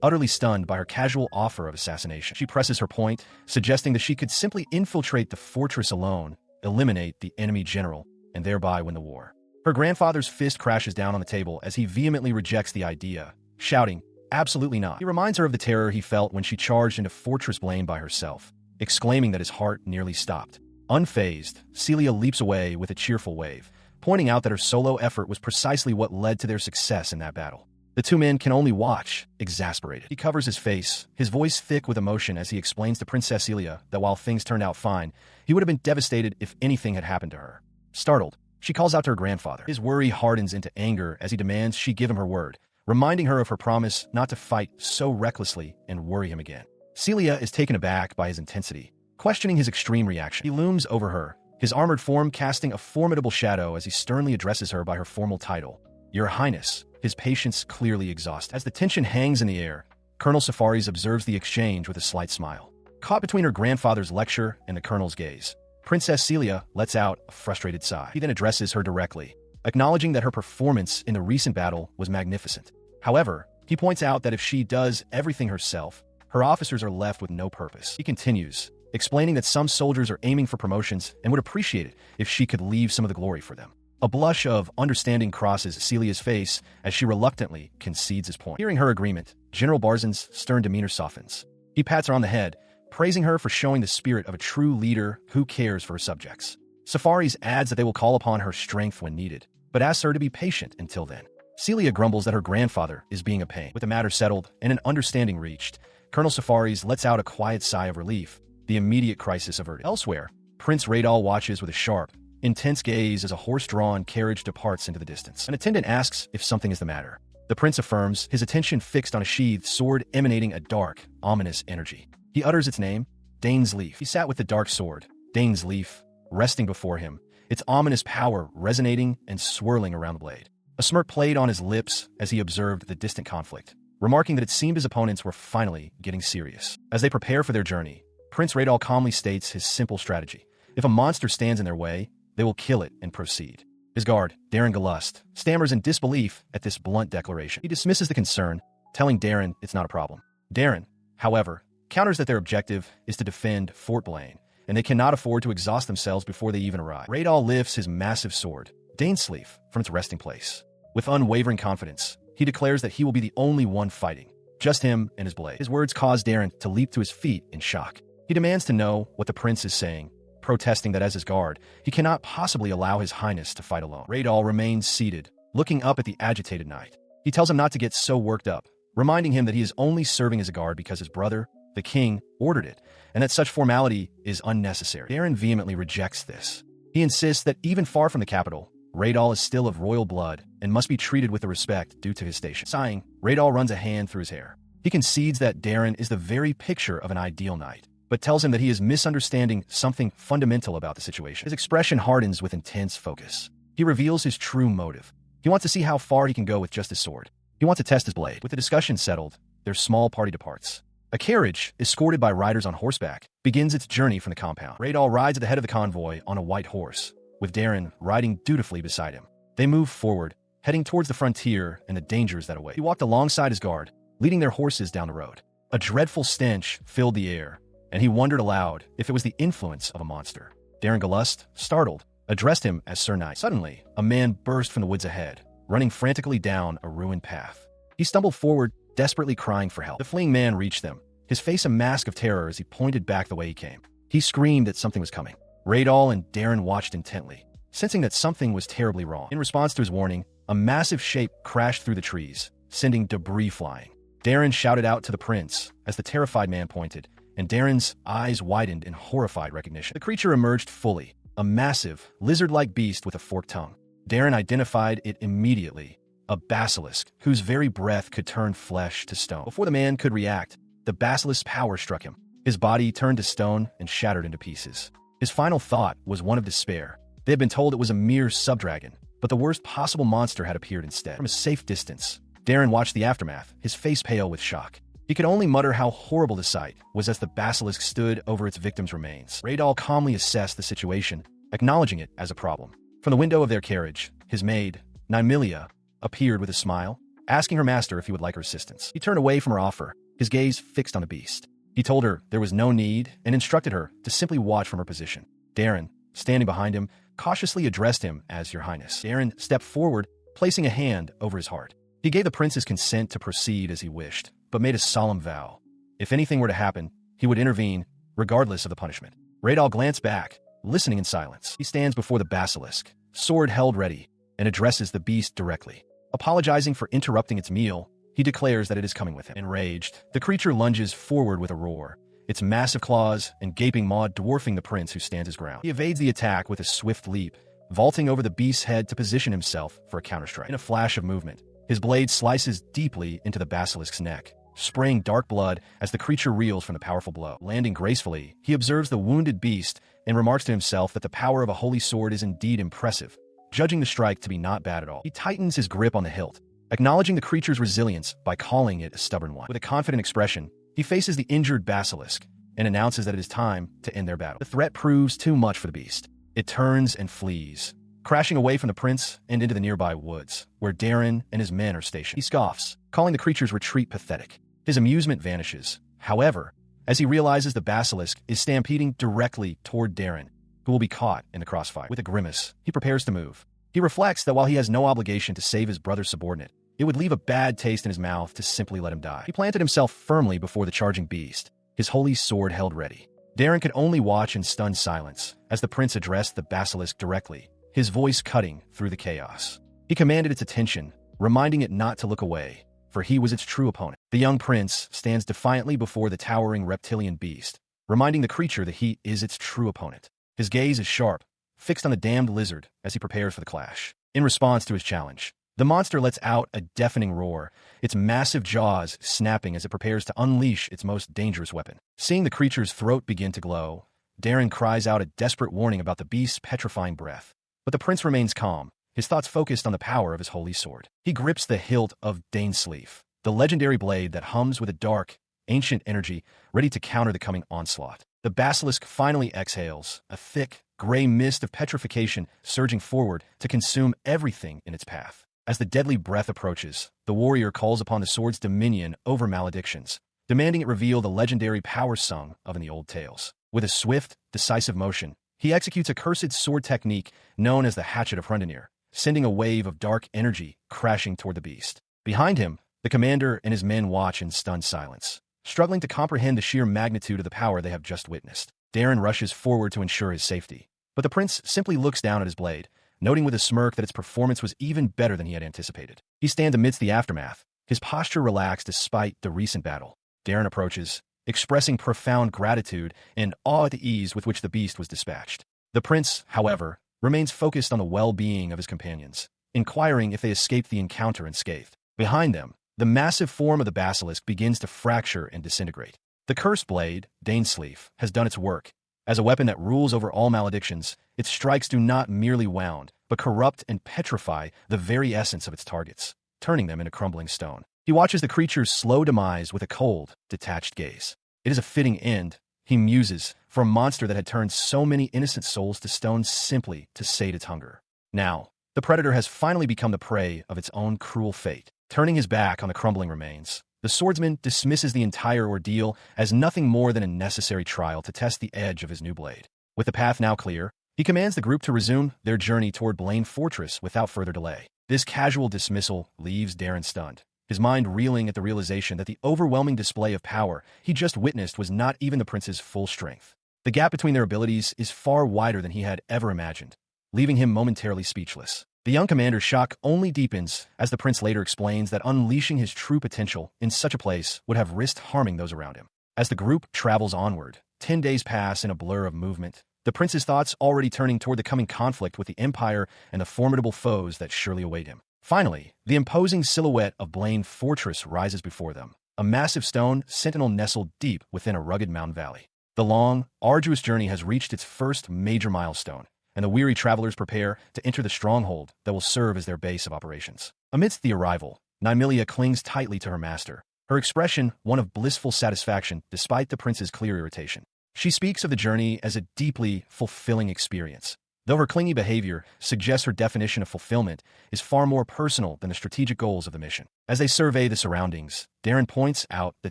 utterly stunned by her casual offer of assassination. She presses her point, suggesting that she could simply infiltrate the fortress alone, eliminate the enemy general, and thereby win the war. Her grandfather's fist crashes down on the table as he vehemently rejects the idea, shouting, "Absolutely not." He reminds her of the terror he felt when she charged into Fortress Blaine by herself, exclaiming that his heart nearly stopped. Unfazed, Celia leaps away with a cheerful wave, pointing out that her solo effort was precisely what led to their success in that battle. The two men can only watch, exasperated. He covers his face, his voice thick with emotion as he explains to Princess Celia that while things turned out fine, he would have been devastated if anything had happened to her. Startled, she calls out to her grandfather. His worry hardens into anger as he demands she give him her word, reminding her of her promise not to fight so recklessly and worry him again. Celia is taken aback by his intensity, questioning his extreme reaction. He looms over her, his armored form casting a formidable shadow as he sternly addresses her by her formal title, "Your Highness," his patience clearly exhausted. As the tension hangs in the air, Colonel Safaris observes the exchange with a slight smile. Caught between her grandfather's lecture and the colonel's gaze, Princess Celia lets out a frustrated sigh. He then addresses her directly, acknowledging that her performance in the recent battle was magnificent. However, he points out that if she does everything herself, her officers are left with no purpose. He continues, explaining that some soldiers are aiming for promotions and would appreciate it if she could leave some of the glory for them. A blush of understanding crosses Celia's face as she reluctantly concedes his point. Hearing her agreement, General Barzen's stern demeanor softens. He pats her on the head, praising her for showing the spirit of a true leader who cares for her subjects. Safaris adds that they will call upon her strength when needed, but asks her to be patient until then. Celia grumbles that her grandfather is being a pain. With the matter settled and an understanding reached, Colonel Safaris lets out a quiet sigh of relief, the immediate crisis averted. Elsewhere, Prince Raidorl watches with a sharp, intense gaze as a horse-drawn carriage departs into the distance. An attendant asks if something is the matter. The prince affirms, his attention fixed on a sheathed sword emanating a dark, ominous energy. He utters its name, Dane's Leaf. He sat with the dark sword, Dane's Leaf, resting before him, its ominous power resonating and swirling around the blade. A smirk played on his lips as he observed the distant conflict, remarking that it seemed his opponents were finally getting serious. As they prepare for their journey, Prince Raidorl calmly states his simple strategy. If a monster stands in their way, they will kill it and proceed. His guard, Darren Galust, stammers in disbelief at this blunt declaration. He dismisses the concern, telling Darren it's not a problem. Darren, however, counters that their objective is to defend Fort Blaine, and they cannot afford to exhaust themselves before they even arrive. Raidorl lifts his massive sword, Dane's Leaf, from its resting place. With unwavering confidence, he declares that he will be the only one fighting, just him and his blade. His words cause Darren to leap to his feet in shock. He demands to know what the prince is saying, protesting that as his guard, he cannot possibly allow his highness to fight alone. Raidorl remains seated, looking up at the agitated knight. He tells him not to get so worked up, reminding him that he is only serving as a guard because his brother, the king, ordered it, and that such formality is unnecessary. Darren vehemently rejects this. He insists that even far from the capital, Raidorl is still of royal blood and must be treated with the respect due to his station. Sighing, Raidorl runs a hand through his hair. He concedes that Darren is the very picture of an ideal knight, but tells him that he is misunderstanding something fundamental about the situation. His expression hardens with intense focus. He reveals his true motive. He wants to see how far he can go with just his sword. He wants to test his blade. With the discussion settled, their small party departs. A carriage, escorted by riders on horseback, begins its journey from the compound. Raidorl rides at the head of the convoy on a white horse, with Darren riding dutifully beside him. They move forward, heading towards the frontier and the dangers that await. He walked alongside his guard, leading their horses down the road. A dreadful stench filled the air, and he wondered aloud if it was the influence of a monster. Darren Galust, startled, addressed him as Sir Knight. Suddenly, a man burst from the woods ahead, running frantically down a ruined path. He stumbled forward, desperately crying for help. The fleeing man reached them, his face a mask of terror as he pointed back the way he came. He screamed that something was coming. Raidorl and Darren watched intently, sensing that something was terribly wrong. In response to his warning, a massive shape crashed through the trees, sending debris flying. Darren shouted out to the prince as the terrified man pointed, and Darren's eyes widened in horrified recognition. The creature emerged fully, a massive, lizard-like beast with a forked tongue. Darren identified it immediately, a basilisk whose very breath could turn flesh to stone. Before the man could react, the basilisk's power struck him. His body turned to stone and shattered into pieces. His final thought was one of despair. They had been told it was a mere subdragon, but the worst possible monster had appeared instead. From a safe distance, Darren watched the aftermath, his face pale with shock. He could only mutter how horrible the sight was as the basilisk stood over its victim's remains. Raidorl calmly assessed the situation, acknowledging it as a problem. From the window of their carriage, his maid, Nymelia, appeared with a smile, asking her master if he would like her assistance. He turned away from her offer, his gaze fixed on the beast. He told her there was no need and instructed her to simply watch from her position. Darren, standing behind him, cautiously addressed him as Your Highness. Darren stepped forward, placing a hand over his heart. He gave the prince's consent to proceed as he wished, but made a solemn vow. If anything were to happen, he would intervene, regardless of the punishment. Raidorl glanced back, listening in silence. He stands before the basilisk, sword held ready, and addresses the beast directly. Apologizing for interrupting its meal, he declares that it is coming with him. Enraged, the creature lunges forward with a roar, its massive claws and gaping maw dwarfing the prince who stands his ground. He evades the attack with a swift leap, vaulting over the beast's head to position himself for a counterstrike. In a flash of movement, his blade slices deeply into the basilisk's neck, spraying dark blood as the creature reels from the powerful blow. Landing gracefully, he observes the wounded beast and remarks to himself that the power of a holy sword is indeed impressive, judging the strike to be not bad at all. He tightens his grip on the hilt, acknowledging the creature's resilience by calling it a stubborn one. With a confident expression, he faces the injured basilisk and announces that it is time to end their battle. The threat proves too much for the beast. It turns and flees, crashing away from the prince and into the nearby woods, where Darren and his men are stationed. He scoffs, calling the creature's retreat pathetic. His amusement vanishes, however, as he realizes the basilisk is stampeding directly toward Darren, who will be caught in the crossfire. With a grimace, he prepares to move. He reflects that while he has no obligation to save his brother's subordinate, it would leave a bad taste in his mouth to simply let him die. He planted himself firmly before the charging beast, his holy sword held ready. Darren could only watch in stunned silence as the prince addressed the basilisk directly, his voice cutting through the chaos. He commanded its attention, reminding it not to look away, for he was its true opponent. The young prince stands defiantly before the towering reptilian beast, reminding the creature that he is its true opponent. His gaze is sharp, fixed on the damned lizard as he prepares for the clash. In response to his challenge, the monster lets out a deafening roar, its massive jaws snapping as it prepares to unleash its most dangerous weapon. Seeing the creature's throat begin to glow, Darren cries out a desperate warning about the beast's petrifying breath. But the prince remains calm, his thoughts focused on the power of his holy sword. He grips the hilt of Dainsleif, the legendary blade that hums with a dark, ancient energy ready to counter the coming onslaught. The basilisk finally exhales, a thick, gray mist of petrification surging forward to consume everything in its path. As the deadly breath approaches, the warrior calls upon the sword's dominion over maledictions, demanding it reveal the legendary power sung of in the old tales. With a swift, decisive motion, he executes a cursed sword technique known as the Hatchet of Hrundanir, sending a wave of dark energy crashing toward the beast. Behind him, the commander and his men watch in stunned silence, struggling to comprehend the sheer magnitude of the power they have just witnessed. Darren rushes forward to ensure his safety, but the prince simply looks down at his blade, noting with a smirk that its performance was even better than he had anticipated. He stands amidst the aftermath, his posture relaxed despite the recent battle. Darren approaches, expressing profound gratitude and awe at the ease with which the beast was dispatched. The prince, however, remains focused on the well-being of his companions, inquiring if they escaped the encounter unscathed. Behind them, the massive form of the basilisk begins to fracture and disintegrate. The cursed blade, Dainsleif, has done its work. As a weapon that rules over all maledictions, its strikes do not merely wound, but corrupt and petrify the very essence of its targets, turning them into crumbling stone. He watches the creature's slow demise with a cold, detached gaze. It is a fitting end, he muses, for a monster that had turned so many innocent souls to stone simply to sate its hunger. Now, the predator has finally become the prey of its own cruel fate. Turning his back on the crumbling remains, the swordsman dismisses the entire ordeal as nothing more than a necessary trial to test the edge of his new blade. With the path now clear, he commands the group to resume their journey toward Blaine Fortress without further delay. This casual dismissal leaves Darren stunned, his mind reeling at the realization that the overwhelming display of power he just witnessed was not even the prince's full strength. The gap between their abilities is far wider than he had ever imagined, leaving him momentarily speechless. The young commander's shock only deepens as the prince later explains that unleashing his true potential in such a place would have risked harming those around him. As the group travels onward, 10 days pass in a blur of movement, the prince's thoughts already turning toward the coming conflict with the Empire and the formidable foes that surely await him. Finally, the imposing silhouette of Blaine Fortress rises before them, a massive stone sentinel nestled deep within a rugged mountain valley. The long, arduous journey has reached its first major milestone, and the weary travelers prepare to enter the stronghold that will serve as their base of operations. Amidst the arrival, Nymelia clings tightly to her master, her expression one of blissful satisfaction despite the prince's clear irritation. She speaks of the journey as a deeply fulfilling experience, though her clingy behavior suggests her definition of fulfillment is far more personal than the strategic goals of the mission. As they survey the surroundings, Darren points out the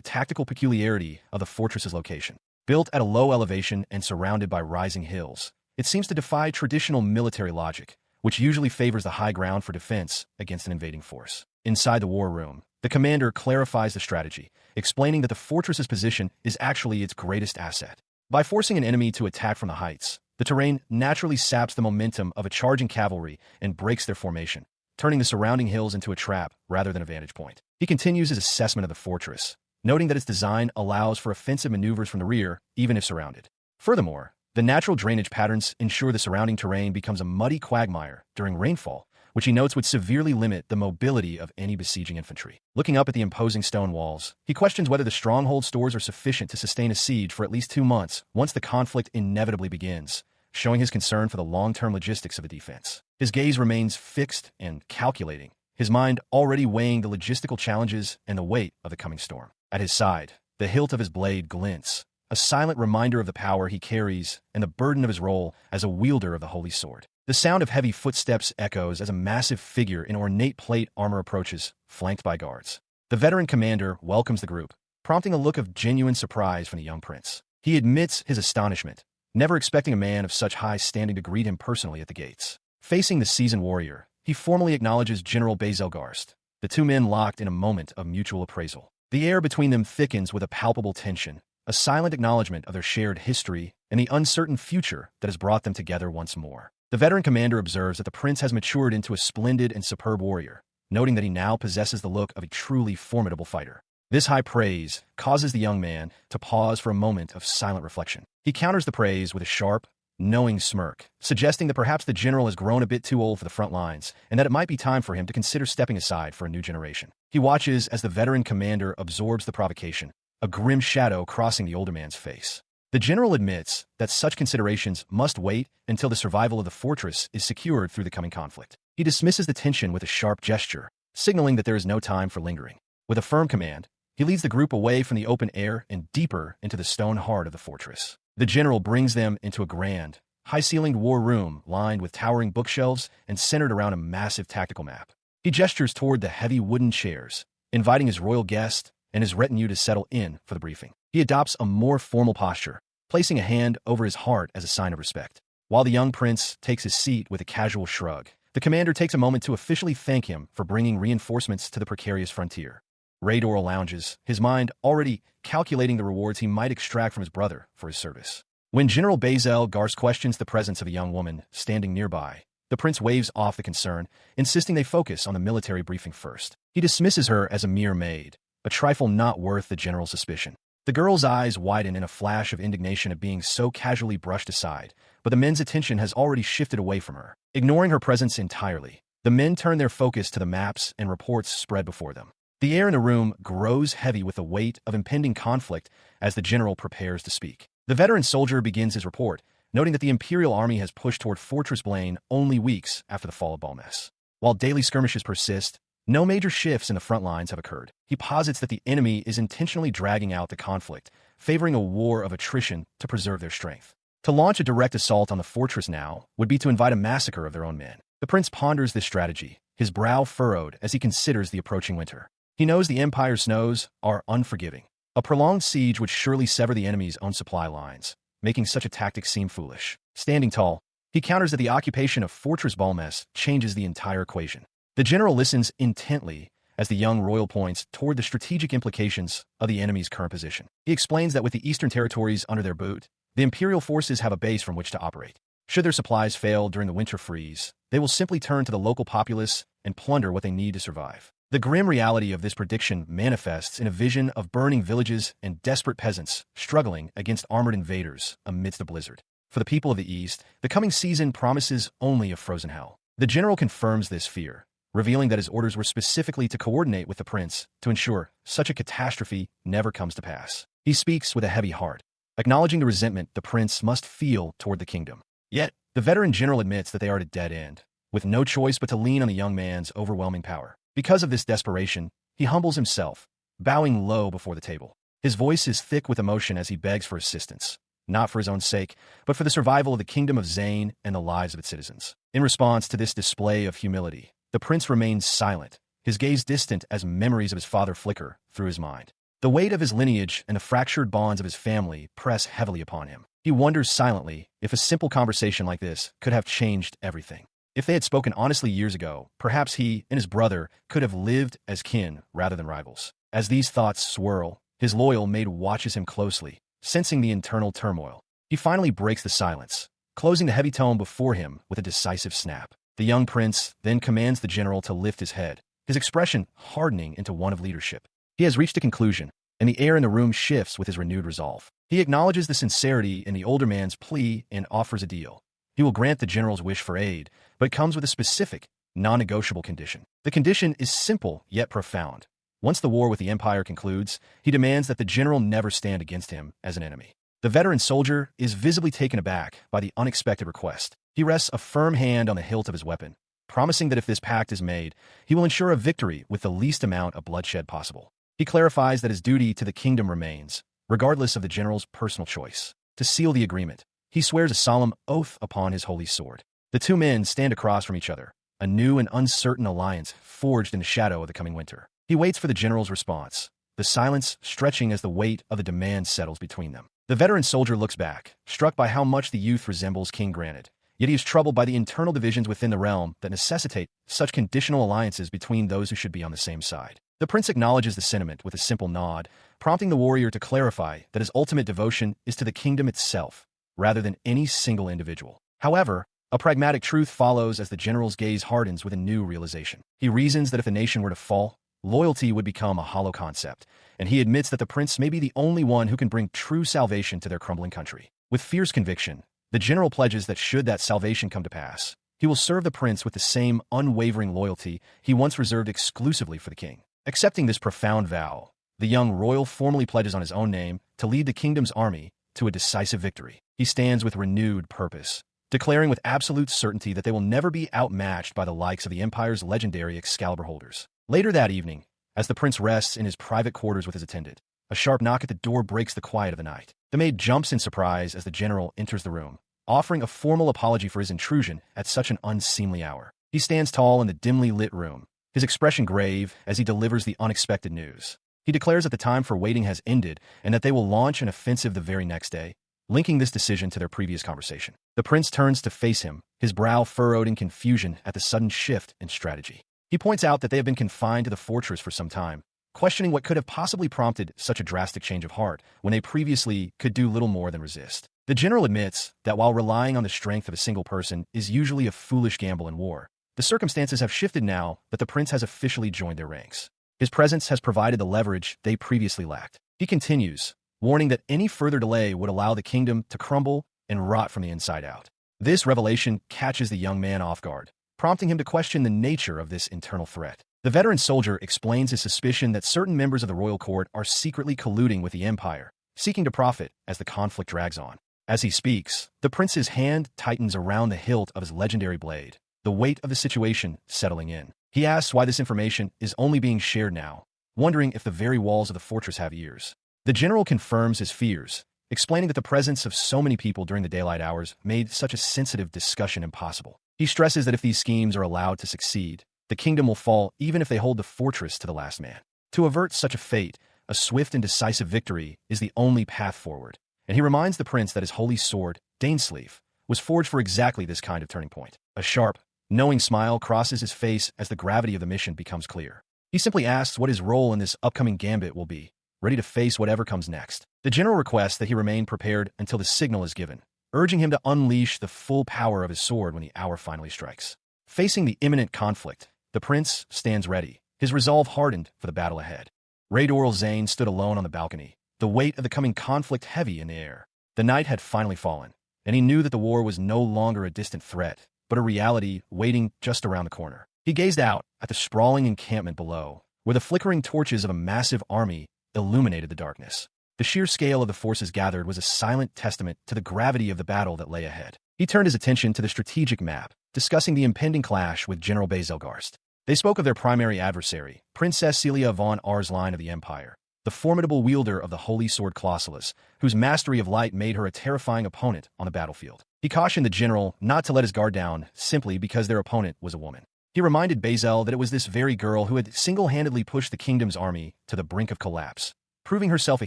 tactical peculiarity of the fortress's location. Built at a low elevation and surrounded by rising hills, it seems to defy traditional military logic, which usually favors the high ground for defense against an invading force. Inside the war room, the commander clarifies the strategy, explaining that the fortress's position is actually its greatest asset. By forcing an enemy to attack from the heights, the terrain naturally saps the momentum of a charging cavalry and breaks their formation, turning the surrounding hills into a trap rather than a vantage point. He continues his assessment of the fortress, noting that its design allows for offensive maneuvers from the rear, even if surrounded. Furthermore, the natural drainage patterns ensure the surrounding terrain becomes a muddy quagmire during rainfall, which he notes would severely limit the mobility of any besieging infantry. Looking up at the imposing stone walls, he questions whether the stronghold stores are sufficient to sustain a siege for at least 2 months once the conflict inevitably begins, showing his concern for the long-term logistics of the defense. His gaze remains fixed and calculating, his mind already weighing the logistical challenges and the weight of the coming storm. At his side, the hilt of his blade glints, a silent reminder of the power he carries and the burden of his role as a wielder of the holy sword. The sound of heavy footsteps echoes as a massive figure in ornate plate armor approaches, flanked by guards. The veteran commander welcomes the group, prompting a look of genuine surprise from the young prince. He admits his astonishment, never expecting a man of such high standing to greet him personally at the gates. Facing the seasoned warrior, he formally acknowledges General Bazelgarst, the two men locked in a moment of mutual appraisal. The air between them thickens with a palpable tension, a silent acknowledgement of their shared history and the uncertain future that has brought them together once more. The veteran commander observes that the prince has matured into a splendid and superb warrior, noting that he now possesses the look of a truly formidable fighter. This high praise causes the young man to pause for a moment of silent reflection. He counters the praise with a sharp, knowing smirk, suggesting that perhaps the general has grown a bit too old for the front lines and that it might be time for him to consider stepping aside for a new generation. He watches as the veteran commander absorbs the provocation, a grim shadow crossing the older man's face. The general admits that such considerations must wait until the survival of the fortress is secured through the coming conflict. He dismisses the tension with a sharp gesture, signaling that there is no time for lingering. With a firm command, he leads the group away from the open air and deeper into the stone heart of the fortress. The general brings them into a grand, high-ceilinged war room lined with towering bookshelves and centered around a massive tactical map. He gestures toward the heavy wooden chairs, inviting his royal guest and his retinue to settle in for the briefing. He adopts a more formal posture, placing a hand over his heart as a sign of respect. While the young prince takes his seat with a casual shrug, the commander takes a moment to officially thank him for bringing reinforcements to the precarious frontier. Raidorl lounges, his mind already calculating the rewards he might extract from his brother for his service. When General Bazelgarst questions the presence of a young woman standing nearby, the prince waves off the concern, insisting they focus on the military briefing first. He dismisses her as a mere maid, a trifle not worth the general's suspicion. The girl's eyes widen in a flash of indignation at being so casually brushed aside, but the men's attention has already shifted away from her. Ignoring her presence entirely, the men turn their focus to the maps and reports spread before them. The air in the room grows heavy with the weight of impending conflict as the general prepares to speak. The veteran soldier begins his report, noting that the Imperial Army has pushed toward Fortress Blaine only weeks after the fall of Balmes. While daily skirmishes persist, no major shifts in the front lines have occurred. He posits that the enemy is intentionally dragging out the conflict, favoring a war of attrition to preserve their strength. To launch a direct assault on the fortress now would be to invite a massacre of their own men. The prince ponders this strategy, his brow furrowed as he considers the approaching winter. He knows the Empire's snows are unforgiving. A prolonged siege would surely sever the enemy's own supply lines, making such a tactic seem foolish. Standing tall, he counters that the occupation of Fortress Balmes changes the entire equation. The general listens intently as the young royal points toward the strategic implications of the enemy's current position. He explains that with the eastern territories under their boot, the imperial forces have a base from which to operate. Should their supplies fail during the winter freeze, they will simply turn to the local populace and plunder what they need to survive. The grim reality of this prediction manifests in a vision of burning villages and desperate peasants struggling against armored invaders amidst a blizzard. For the people of the East, the coming season promises only a frozen hell. The general confirms this fear, revealing that his orders were specifically to coordinate with the prince to ensure such a catastrophe never comes to pass. He speaks with a heavy heart, acknowledging the resentment the prince must feel toward the kingdom. Yet, the veteran general admits that they are at a dead end, with no choice but to lean on the young man's overwhelming power. Because of this desperation, he humbles himself, bowing low before the table. His voice is thick with emotion as he begs for assistance, not for his own sake, but for the survival of the kingdom of Zain and the lives of its citizens. In response to this display of humility, the prince remains silent, his gaze distant as memories of his father flicker through his mind. The weight of his lineage and the fractured bonds of his family press heavily upon him. He wonders silently if a simple conversation like this could have changed everything. If they had spoken honestly years ago, perhaps he and his brother could have lived as kin rather than rivals. As these thoughts swirl, his loyal maid watches him closely, sensing the internal turmoil. He finally breaks the silence, closing the heavy tone before him with a decisive snap. The young prince then commands the general to lift his head, his expression hardening into one of leadership. He has reached a conclusion, and the air in the room shifts with his renewed resolve. He acknowledges the sincerity in the older man's plea and offers a deal. He will grant the general's wish for aid, but it comes with a specific, non-negotiable condition. The condition is simple yet profound. Once the war with the Empire concludes, he demands that the general never stand against him as an enemy. The veteran soldier is visibly taken aback by the unexpected request. He rests a firm hand on the hilt of his weapon, promising that if this pact is made, he will ensure a victory with the least amount of bloodshed possible. He clarifies that his duty to the kingdom remains, regardless of the general's personal choice. To seal the agreement, he swears a solemn oath upon his holy sword. The two men stand across from each other, a new and uncertain alliance forged in the shadow of the coming winter. He waits for the general's response, the silence stretching as the weight of the demand settles between them. The veteran soldier looks back, struck by how much the youth resembles King Granite, yet he is troubled by the internal divisions within the realm that necessitate such conditional alliances between those who should be on the same side. The prince acknowledges the sentiment with a simple nod, prompting the warrior to clarify that his ultimate devotion is to the kingdom itself, rather than any single individual. However, a pragmatic truth follows as the general's gaze hardens with a new realization. He reasons that if the nation were to fall, loyalty would become a hollow concept, and he admits that the prince may be the only one who can bring true salvation to their crumbling country. With fierce conviction, the general pledges that should that salvation come to pass, he will serve the prince with the same unwavering loyalty he once reserved exclusively for the king. Accepting this profound vow, the young royal formally pledges on his own name to lead the kingdom's army to a decisive victory. He stands with renewed purpose, declaring with absolute certainty that they will never be outmatched by the likes of the Empire's legendary Excalibur holders. Later that evening, as the prince rests in his private quarters with his attendant, a sharp knock at the door breaks the quiet of the night. The maid jumps in surprise as the general enters the room, offering a formal apology for his intrusion at such an unseemly hour. He stands tall in the dimly lit room, his expression grave as he delivers the unexpected news. He declares that the time for waiting has ended and that they will launch an offensive the very next day, linking this decision to their previous conversation. The prince turns to face him, his brow furrowed in confusion at the sudden shift in strategy. He points out that they have been confined to the fortress for some time, questioning what could have possibly prompted such a drastic change of heart when they previously could do little more than resist. The general admits that while relying on the strength of a single person is usually a foolish gamble in war, the circumstances have shifted now that the prince has officially joined their ranks. His presence has provided the leverage they previously lacked. He continues, warning that any further delay would allow the kingdom to crumble and rot from the inside out. This revelation catches the young man off guard, prompting him to question the nature of this internal threat. The veteran soldier explains his suspicion that certain members of the royal court are secretly colluding with the Empire, seeking to profit as the conflict drags on. As he speaks, the prince's hand tightens around the hilt of his legendary blade, the weight of the situation settling in. He asks why this information is only being shared now, wondering if the very walls of the fortress have ears. The general confirms his fears, explaining that the presence of so many people during the daylight hours made such a sensitive discussion impossible. He stresses that if these schemes are allowed to succeed, the kingdom will fall even if they hold the fortress to the last man. To avert such a fate, a swift and decisive victory is the only path forward, and he reminds the prince that his holy sword, Dainsleif, was forged for exactly this kind of turning point. A sharp, knowing smile crosses his face as the gravity of the mission becomes clear. He simply asks what his role in this upcoming gambit will be, ready to face whatever comes next. The general requests that he remain prepared until the signal is given, urging him to unleash the full power of his sword when the hour finally strikes. Facing the imminent conflict, the prince stands ready, his resolve hardened for the battle ahead. Raidorl Zane stood alone on the balcony, the weight of the coming conflict heavy in the air. The night had finally fallen, and he knew that the war was no longer a distant threat, but a reality waiting just around the corner. He gazed out at the sprawling encampment below, where the flickering torches of a massive army illuminated the darkness. The sheer scale of the forces gathered was a silent testament to the gravity of the battle that lay ahead. He turned his attention to the strategic map, discussing the impending clash with General Bazelgarst. They spoke of their primary adversary, Princess Celia von Arsline of the Empire, the formidable wielder of the Holy Sword Colossalus, whose mastery of light made her a terrifying opponent on the battlefield. He cautioned the general not to let his guard down simply because their opponent was a woman. He reminded Bazel that it was this very girl who had single-handedly pushed the kingdom's army to the brink of collapse, proving herself a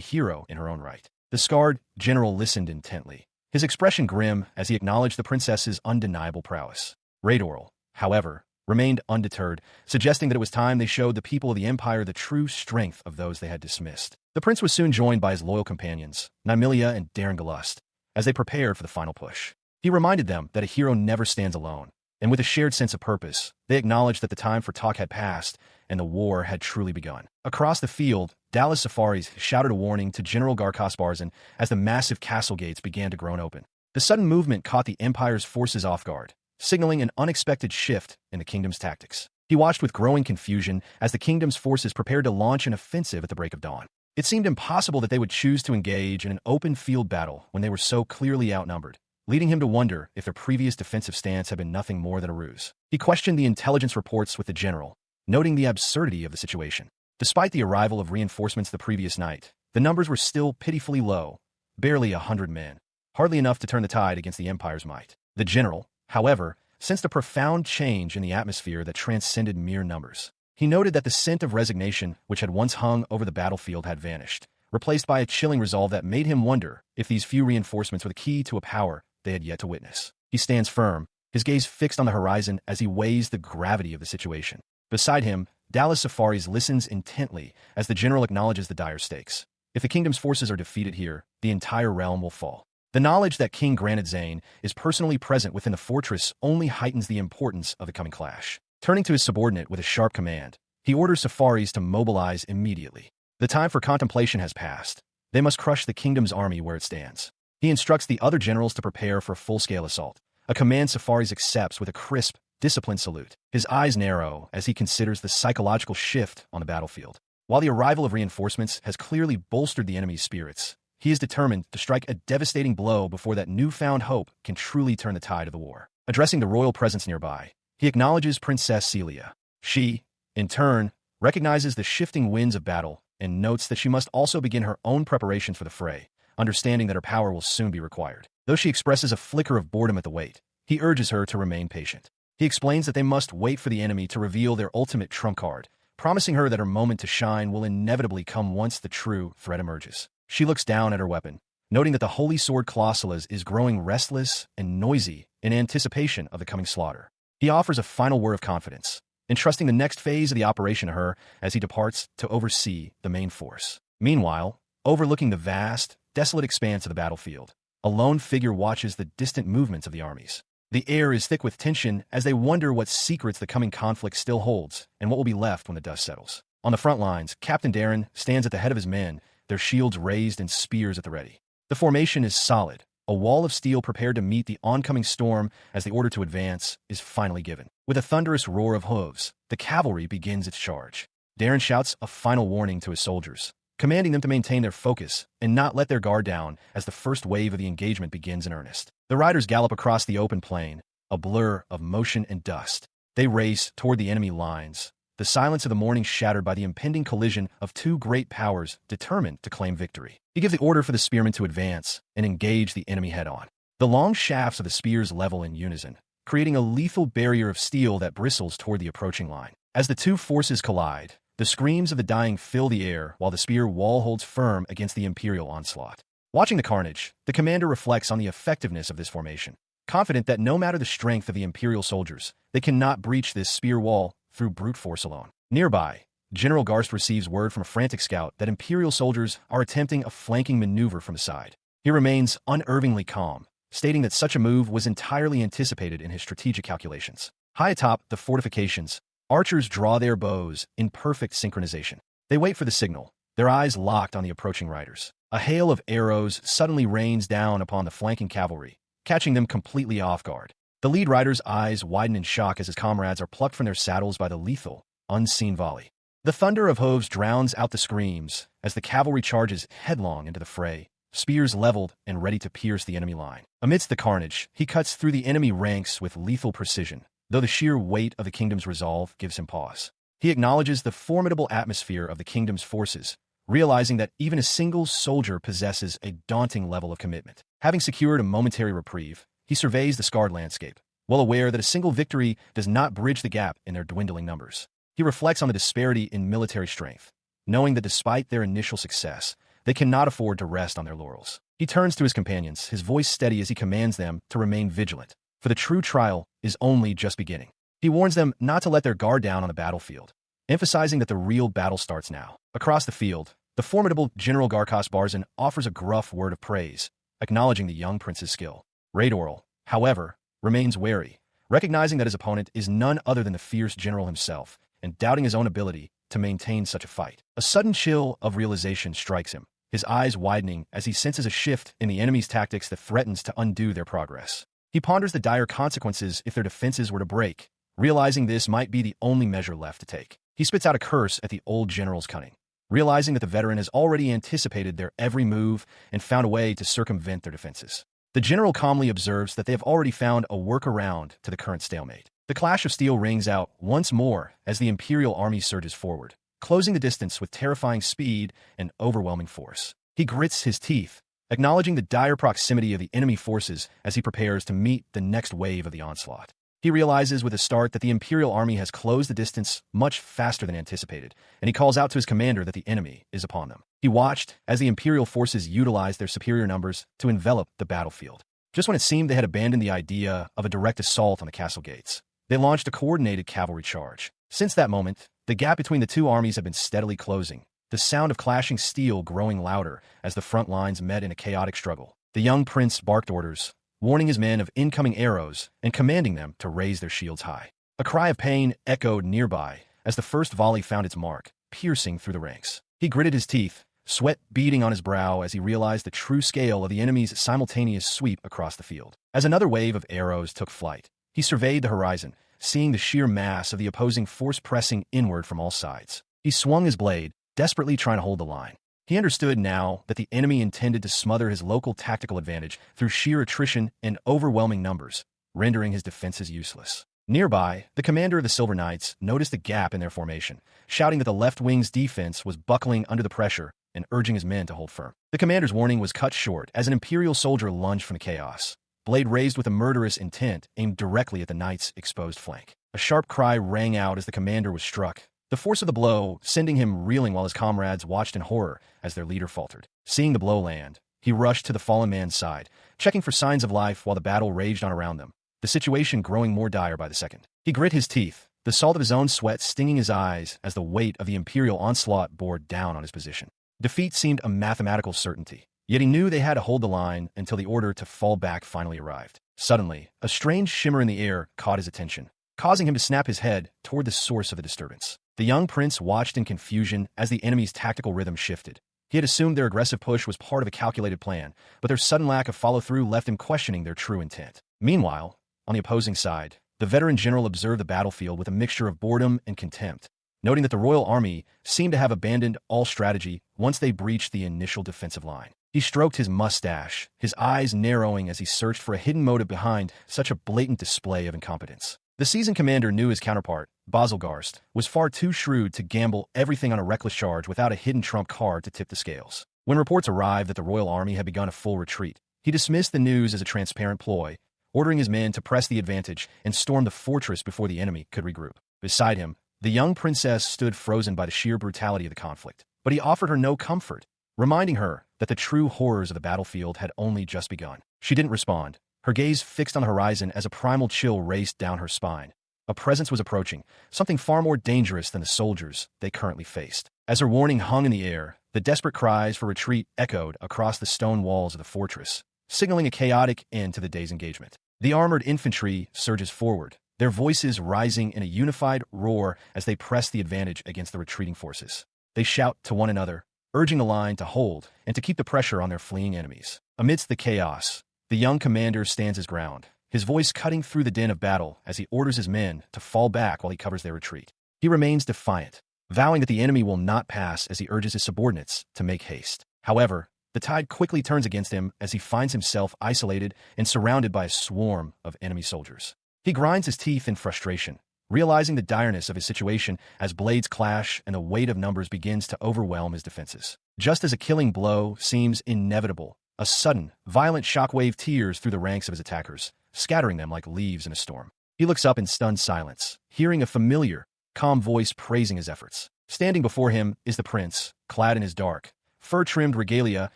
hero in her own right. The scarred general listened intently, his expression grim as he acknowledged the princess's undeniable prowess. Raidorl, however, remained undeterred, suggesting that it was time they showed the people of the Empire the true strength of those they had dismissed. The prince was soon joined by his loyal companions, Nymelia and Darengalust, as they prepared for the final push. He reminded them that a hero never stands alone, and with a shared sense of purpose, they acknowledged that the time for talk had passed and the war had truly begun. Across the field, Dallas Safaris shouted a warning to General Garkas Barzan as the massive castle gates began to groan open. The sudden movement caught the Empire's forces off guard, signaling an unexpected shift in the kingdom's tactics. He watched with growing confusion as the kingdom's forces prepared to launch an offensive at the break of dawn. It seemed impossible that they would choose to engage in an open field battle when they were so clearly outnumbered, leading him to wonder if their previous defensive stance had been nothing more than a ruse. He questioned the intelligence reports with the general, noting the absurdity of the situation. Despite the arrival of reinforcements the previous night, the numbers were still pitifully low, barely 100 men, hardly enough to turn the tide against the Empire's might. The general, however, sensed a profound change in the atmosphere that transcended mere numbers. He noted that the scent of resignation which had once hung over the battlefield had vanished, replaced by a chilling resolve that made him wonder if these few reinforcements were the key to a power they had yet to witness. He stands firm, his gaze fixed on the horizon as he weighs the gravity of the situation. Beside him, Dallas Safaris listens intently as the general acknowledges the dire stakes. If the kingdom's forces are defeated here, the entire realm will fall. The knowledge that King Granite Zane is personally present within the fortress only heightens the importance of the coming clash. Turning to his subordinate with a sharp command, he orders Safaris to mobilize immediately. The time for contemplation has passed. They must crush the kingdom's army where it stands. He instructs the other generals to prepare for a full-scale assault, a command Safaris accepts with a crisp, disciplined salute. His eyes narrow as he considers the psychological shift on the battlefield. While the arrival of reinforcements has clearly bolstered the enemy's spirits, he is determined to strike a devastating blow before that newfound hope can truly turn the tide of the war. Addressing the royal presence nearby, he acknowledges Princess Celia. She, in turn, recognizes the shifting winds of battle and notes that she must also begin her own preparations for the fray, understanding that her power will soon be required. Though she expresses a flicker of boredom at the wait, he urges her to remain patient. He explains that they must wait for the enemy to reveal their ultimate trump card, promising her that her moment to shine will inevitably come once the true threat emerges. She looks down at her weapon, noting that the Holy Sword Colossalus is growing restless and noisy in anticipation of the coming slaughter. He offers a final word of confidence, entrusting the next phase of the operation to her as he departs to oversee the main force. Meanwhile, overlooking the vast, desolate expanse of the battlefield, a lone figure watches the distant movements of the armies. The air is thick with tension as they wonder what secrets the coming conflict still holds and what will be left when the dust settles. On the front lines, Captain Darren stands at the head of his men, their shields raised and spears at the ready. The formation is solid, a wall of steel prepared to meet the oncoming storm as the order to advance is finally given. With a thunderous roar of hooves, the cavalry begins its charge. Darren shouts a final warning to his soldiers, commanding them to maintain their focus and not let their guard down as the first wave of the engagement begins in earnest. The riders gallop across the open plain, a blur of motion and dust. They race toward the enemy lines, the silence of the morning shattered by the impending collision of two great powers determined to claim victory. He gives the order for the spearmen to advance and engage the enemy head-on. The long shafts of the spears level in unison, creating a lethal barrier of steel that bristles toward the approaching line. As the two forces collide, the screams of the dying fill the air while the spear wall holds firm against the Imperial onslaught. Watching the carnage, the commander reflects on the effectiveness of this formation, confident that no matter the strength of the Imperial soldiers, they cannot breach this spear wall through brute force alone. Nearby, General Garst receives word from a frantic scout that Imperial soldiers are attempting a flanking maneuver from the side. He remains unerringly calm, stating that such a move was entirely anticipated in his strategic calculations. High atop the fortifications, archers draw their bows in perfect synchronization. They wait for the signal, their eyes locked on the approaching riders. A hail of arrows suddenly rains down upon the flanking cavalry, catching them completely off guard. The lead rider's eyes widen in shock as his comrades are plucked from their saddles by the lethal, unseen volley. The thunder of hooves drowns out the screams as the cavalry charges headlong into the fray, spears leveled and ready to pierce the enemy line. Amidst the carnage, he cuts through the enemy ranks with lethal precision, though the sheer weight of the kingdom's resolve gives him pause. He acknowledges the formidable atmosphere of the kingdom's forces, realizing that even a single soldier possesses a daunting level of commitment. Having secured a momentary reprieve, he surveys the scarred landscape, well aware that a single victory does not bridge the gap in their dwindling numbers. He reflects on the disparity in military strength, knowing that despite their initial success, they cannot afford to rest on their laurels. He turns to his companions, his voice steady as he commands them to remain vigilant, for the true trial is only just beginning. He warns them not to let their guard down on the battlefield, emphasizing that the real battle starts now. Across the field, the formidable General Garkas Barzan offers a gruff word of praise, acknowledging the young prince's skill. Raidorl, however, remains wary, recognizing that his opponent is none other than the fierce general himself, and doubting his own ability to maintain such a fight. A sudden chill of realization strikes him, his eyes widening as he senses a shift in the enemy's tactics that threatens to undo their progress. He ponders the dire consequences if their defenses were to break, realizing this might be the only measure left to take. He spits out a curse at the old general's cunning, realizing that the veteran has already anticipated their every move and found a way to circumvent their defenses. The general calmly observes that they have already found a workaround to the current stalemate. The clash of steel rings out once more as the Imperial army surges forward, closing the distance with terrifying speed and overwhelming force. He grits his teeth, acknowledging the dire proximity of the enemy forces as he prepares to meet the next wave of the onslaught. He realizes with a start that the Imperial army has closed the distance much faster than anticipated, and he calls out to his commander that the enemy is upon them. He watched as the Imperial forces utilized their superior numbers to envelop the battlefield. Just when it seemed they had abandoned the idea of a direct assault on the castle gates, they launched a coordinated cavalry charge. Since that moment, the gap between the two armies had been steadily closing, the sound of clashing steel growing louder as the front lines met in a chaotic struggle. The young prince barked orders, warning his men of incoming arrows and commanding them to raise their shields high. A cry of pain echoed nearby as the first volley found its mark, piercing through the ranks. He gritted his teeth, sweat beading on his brow as he realized the true scale of the enemy's simultaneous sweep across the field. As another wave of arrows took flight, he surveyed the horizon, seeing the sheer mass of the opposing force pressing inward from all sides. He swung his blade, desperately trying to hold the line. He understood now that the enemy intended to smother his local tactical advantage through sheer attrition and overwhelming numbers, rendering his defenses useless. Nearby, the commander of the Silver Knights noticed a gap in their formation, shouting that the left wing's defense was buckling under the pressure and urging his men to hold firm. The commander's warning was cut short as an Imperial soldier lunged from the chaos, blade raised with a murderous intent aimed directly at the knight's exposed flank. A sharp cry rang out as the commander was struck, the force of the blow sending him reeling while his comrades watched in horror as their leader faltered. Seeing the blow land, he rushed to the fallen man's side, checking for signs of life while the battle raged on around them, the situation growing more dire by the second. He grit his teeth, the salt of his own sweat stinging his eyes as the weight of the Imperial onslaught bore down on his position. Defeat seemed a mathematical certainty, yet he knew they had to hold the line until the order to fall back finally arrived. Suddenly, a strange shimmer in the air caught his attention, causing him to snap his head toward the source of the disturbance. The young prince watched in confusion as the enemy's tactical rhythm shifted. He had assumed their aggressive push was part of a calculated plan, but their sudden lack of follow-through left him questioning their true intent. Meanwhile, on the opposing side, the veteran general observed the battlefield with a mixture of boredom and contempt, noting that the royal army seemed to have abandoned all strategy once they breached the initial defensive line. He stroked his mustache, his eyes narrowing as he searched for a hidden motive behind such a blatant display of incompetence. The seasoned commander knew his counterpart, Basilgarst, was far too shrewd to gamble everything on a reckless charge without a hidden trump card to tip the scales. When reports arrived that the royal army had begun a full retreat, he dismissed the news as a transparent ploy, ordering his men to press the advantage and storm the fortress before the enemy could regroup. Beside him, the young princess stood frozen by the sheer brutality of the conflict, but he offered her no comfort, reminding her that the true horrors of the battlefield had only just begun. She didn't respond, her gaze fixed on the horizon as a primal chill raced down her spine. A presence was approaching, something far more dangerous than the soldiers they currently faced. As her warning hung in the air, the desperate cries for retreat echoed across the stone walls of the fortress, signaling a chaotic end to the day's engagement. The armored infantry surges forward, their voices rising in a unified roar as they press the advantage against the retreating forces. They shout to one another, urging the line to hold and to keep the pressure on their fleeing enemies. Amidst the chaos, the young commander stands his ground, his voice cutting through the din of battle as he orders his men to fall back while he covers their retreat. He remains defiant, vowing that the enemy will not pass as he urges his subordinates to make haste. However, the tide quickly turns against him as he finds himself isolated and surrounded by a swarm of enemy soldiers. He grinds his teeth in frustration, realizing the direness of his situation as blades clash and the weight of numbers begins to overwhelm his defenses. Just as a killing blow seems inevitable, a sudden, violent shockwave tears through the ranks of his attackers, scattering them like leaves in a storm. He looks up in stunned silence, hearing a familiar, calm voice praising his efforts. Standing before him is the prince, clad in his dark, fur-trimmed regalia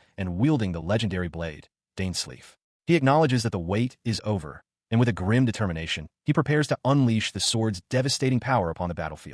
and wielding the legendary blade, Dainsleif. He acknowledges that the wait is over, and with a grim determination, he prepares to unleash the sword's devastating power upon the battlefield.